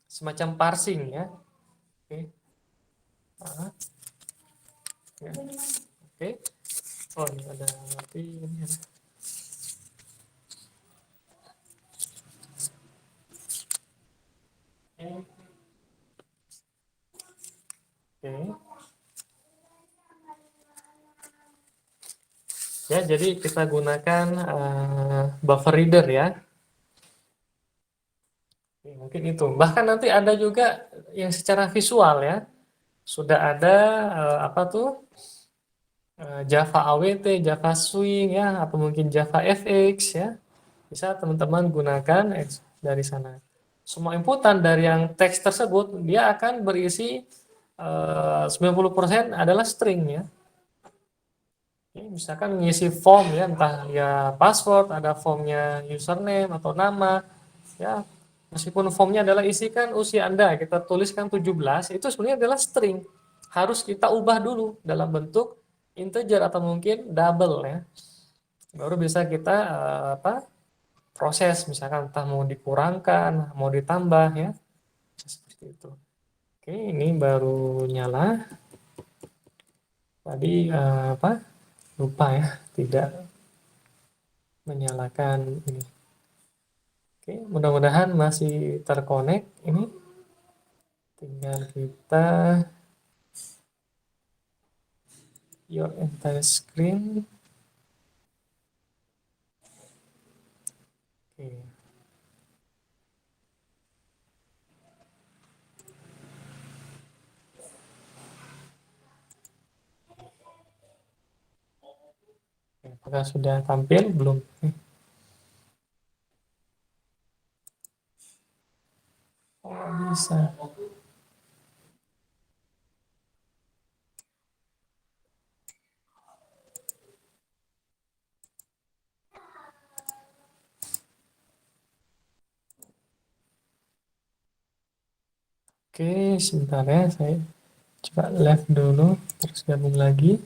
Speaker 1: semacam parsing ya. Oke. Ya. Oke. Oh ini ada nanti ini ada. Oke. Ya, jadi kita gunakan buffer reader ya. Oke, mungkin itu. Bahkan nanti ada juga yang secara visual ya. Sudah ada apa tuh? Java AWT, Java Swing ya, atau mungkin Java FX ya. Bisa teman-teman gunakan dari sana. Semua inputan dari yang teks tersebut dia akan berisi 90% adalah string ya. Oke, misalkan ngisi form ya, entah ya password, ada formnya username atau nama ya. Meskipun formnya adalah isikan usia Anda, kita tuliskan 17, itu sebenarnya adalah string. Harus kita ubah dulu dalam bentuk integer atau mungkin double ya. Baru bisa kita proses misalkan entah mau dikurangkan, mau ditambah ya. Seperti itu. Oke, ini baru nyala. Tadi lupa ya, tidak menyalakan ini. Oke, mudah-mudahan masih terkonek ini. Tinggal kita your entire screen. Oke. Apakah sudah tampil? Belum. Oh, bisa. Oke, sebentar ya, saya coba live dulu, terus gabung lagi.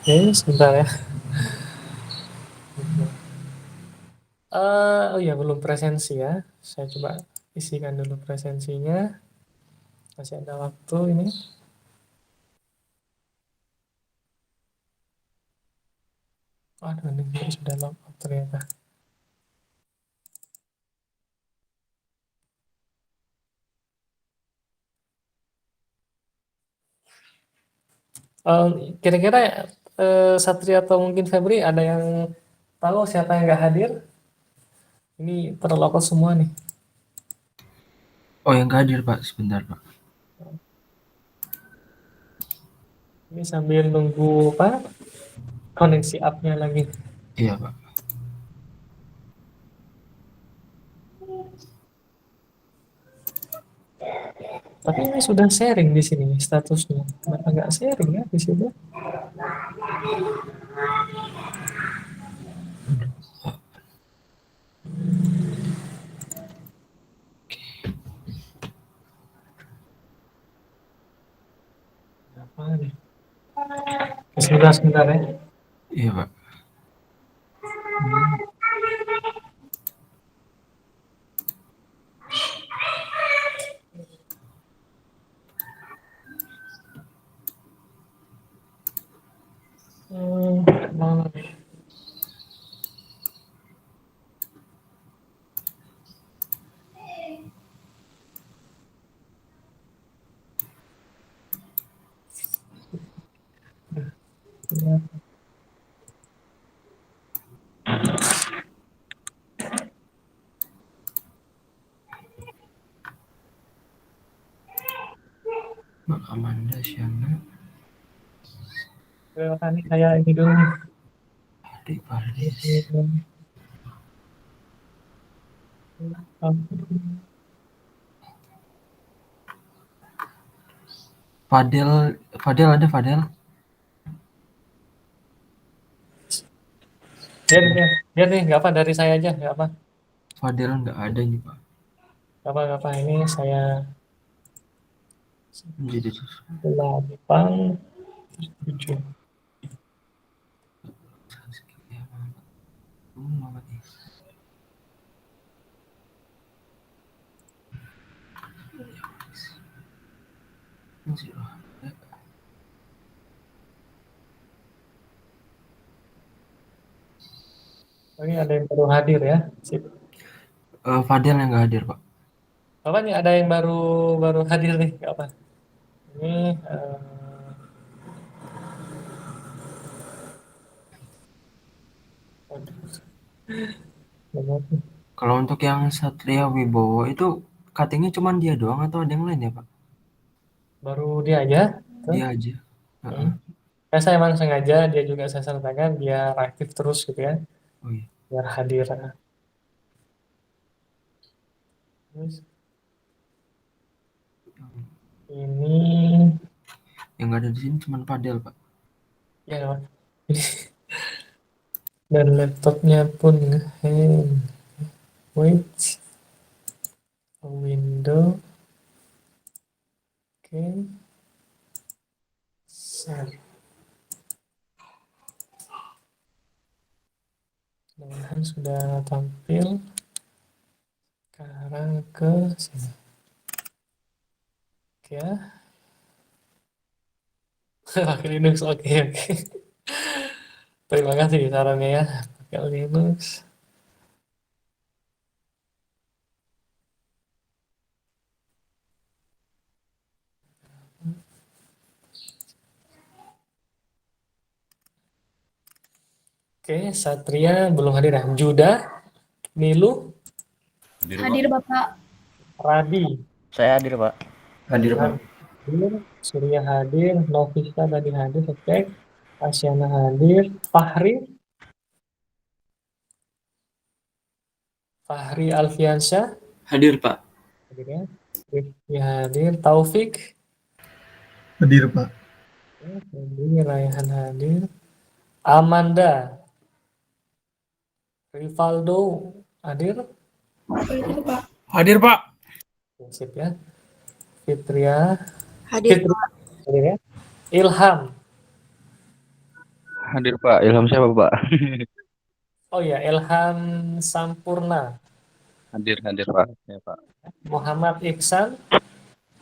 Speaker 1: Oke, sebentar ya. Oh ya, belum presensi ya. Saya coba isikan dulu presensinya. Masih ada waktu ini. Aduh, ini sudah logout ternyata. Kira-kira Satria atau mungkin Febri ada yang tahu siapa yang nggak hadir? Ini terlogout semua nih.
Speaker 6: Oh, yang nggak hadir Pak, sebentar Pak.
Speaker 1: Ini sambil nunggu apa? Koneksi up-nya lagi.
Speaker 6: Iya Pak.
Speaker 1: Tapi ini sudah sharing di sini statusnya. Kenapa nggak sharing ya di sini? Apa nih? Sebentar ya.
Speaker 6: Iya Pak.
Speaker 1: Mana nih? Ya.
Speaker 6: Mbak Amanda Syana.
Speaker 1: Ini kayak ini dulu nih.
Speaker 6: Adik Pardis. Fadel ada Fadel?
Speaker 1: Biar nih, nggak apa dari saya aja, nggak apa.
Speaker 6: Fadel nggak ada ini Pak.
Speaker 1: Nggak apa, ini saya
Speaker 6: Jadi
Speaker 1: 8, 7. Ini ada yang baru hadir ya. Sip.
Speaker 6: Fadel yang nggak hadir Pak.
Speaker 1: Apa nih ada yang baru hadir nih, nggak apa. Ini
Speaker 6: Kalau untuk yang Satria Wibowo itu cuttingnya cuma dia doang atau ada yang lain ya Pak?
Speaker 1: baru dia aja.
Speaker 6: Dia aja.
Speaker 1: Ya, saya emang sengaja dia juga saya sertakan biar aktif terus gitu ya.
Speaker 6: Oh iya.
Speaker 1: Biar hadir. Terus ini
Speaker 6: Yang nggak ada di sini cuma Fadel Pak.
Speaker 1: ya dan laptopnya pun hang. Wait. Window. Oke. Share. Mudah-mudahan sudah tampil. Sekarang ke sini. Oke ya. Pakai Linux, oke. Terima kasih sarannya ya. Pakai Linux. Oke, Satria belum hadir ya. Juda, Nilu,
Speaker 7: Hadir,
Speaker 10: Bapak.
Speaker 1: Radi.
Speaker 5: Saya hadir, Pak.
Speaker 6: Hadir Pak.
Speaker 1: Hadir, Surya hadir, Novista tadi hadir, cek. Asyana hadir, Fahri Alfiansyah
Speaker 3: Hadir Pak.
Speaker 1: hadir ya. Rifki hadir, Taufik
Speaker 8: Hadir, Pak.
Speaker 1: hadir, Raihan hadir, Amanda, Rivaldo hadir,
Speaker 6: Hadir Pak.
Speaker 1: sip ya. Fitria
Speaker 10: Hadir.
Speaker 1: hadir ya. Ilham.
Speaker 2: Hadir Pak. Ilham siapa Pak?
Speaker 1: Oh ya, Ilham Sampurna.
Speaker 2: Hadir Pak. Ya Pak.
Speaker 1: Muhammad Iksan.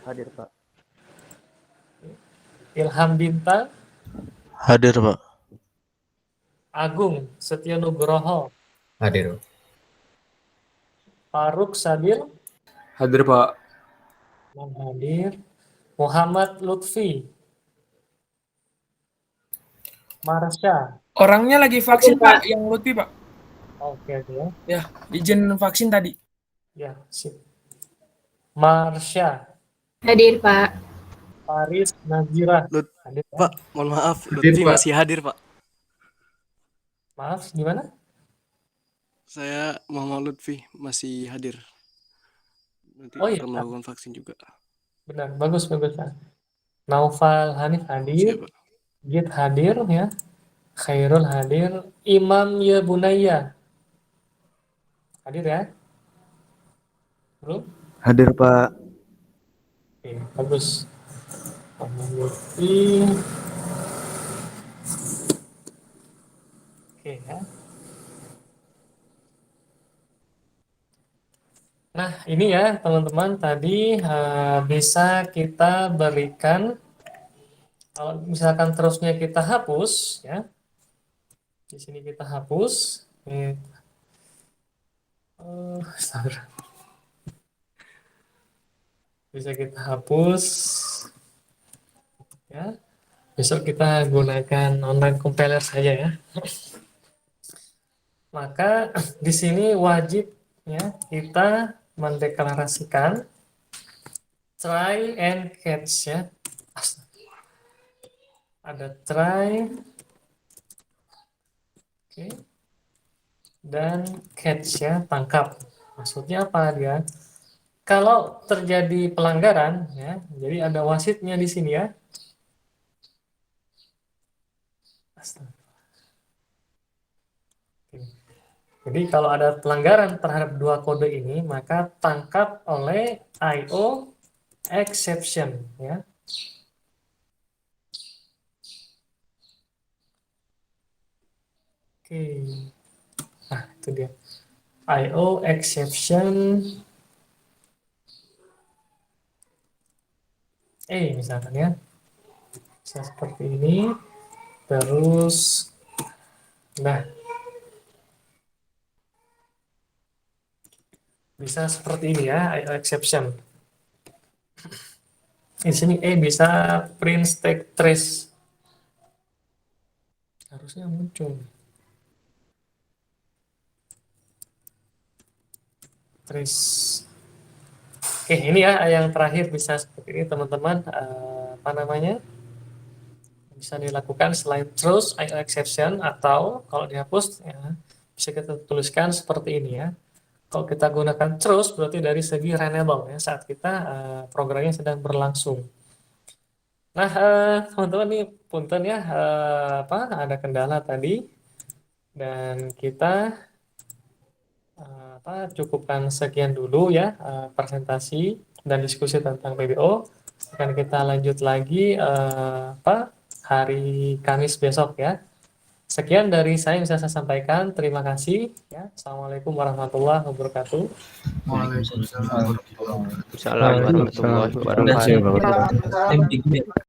Speaker 2: Hadir Pak.
Speaker 1: Ilham Bintang,
Speaker 10: Hadir, Pak.
Speaker 1: Agung Setionugroho,
Speaker 5: Hadir.
Speaker 1: Faruk Sadil,
Speaker 6: Hadir, Pak.
Speaker 1: hadir. Muhammad Lutfi, Marsha.
Speaker 11: Orangnya lagi vaksin, Pak, yang Lutfi, Pak.
Speaker 1: Oke, ya.
Speaker 11: Ya, izin vaksin tadi.
Speaker 1: Ya, sip. Marsha,
Speaker 12: Hadir, Pak.
Speaker 1: Faris Nazira.
Speaker 10: Lut-
Speaker 1: Hadir, ya?
Speaker 10: Pak, mohon maaf,
Speaker 8: Hadir,
Speaker 10: Lutfi
Speaker 8: Pak.
Speaker 10: masih hadir, Pak.
Speaker 1: Maaf, gimana?
Speaker 10: Saya Muhammad Lutfi masih hadir. Nanti
Speaker 1: Oh, iya.
Speaker 10: akan melakukan vaksin juga.
Speaker 1: Benar, bagus, bagus. Ya. Naufal Hanif hadir,
Speaker 10: Siap, Pak.
Speaker 1: Git hadir, ya. Khairul hadir, Imam ya Bunaya. Hadir ya? Belum?
Speaker 2: Hadir, Pak.
Speaker 1: Oke, bagus. Lutfi. Oke ya. Nah, ini ya teman-teman tadi bisa kita berikan, kalau misalkan terusnya kita hapus ya. Di sini kita hapus. Ini, sabar. Bisa kita hapus ya. Besok kita gunakan online compiler saja ya. Maka di sini wajib ya kita mendeklarasikan try and catch ya. Ada try, oke, dan catch ya, tangkap. Maksudnya apa dia? Kalau terjadi pelanggaran ya, jadi ada wasitnya di sini ya. Jadi kalau ada pelanggaran terhadap dua kode ini, maka tangkap oleh IO exception ya. Oke. Nah, itu dia. IO exception misalkan ya. Bisa seperti ini. Terus nah, bisa seperti ini ya, IO exception. Di sini bisa print stack trace. Harusnya muncul. Trace. Oke, ini ya yang terakhir bisa seperti ini teman-teman. Apa namanya? Bisa dilakukan selain terus IO exception, atau kalau dihapus ya, bisa kita tuliskan seperti ini ya. Kalau kita gunakan terus berarti dari segi runnable ya, saat kita programnya sedang berlangsung. Nah, teman-teman nih punten ya, ada kendala tadi, dan kita cukupkan sekian dulu ya presentasi dan diskusi tentang PBO. Akan kita lanjut lagi hari Kamis besok ya. Sekian dari saya yang bisa saya sampaikan. Terima kasih ya. Assalamualaikum warahmatullahi wabarakatuh.
Speaker 8: Waalaikumsalam warahmatullahi wabarakatuh.
Speaker 5: Assalamualaikum warahmatullahi wabarakatuh.
Speaker 6: Tim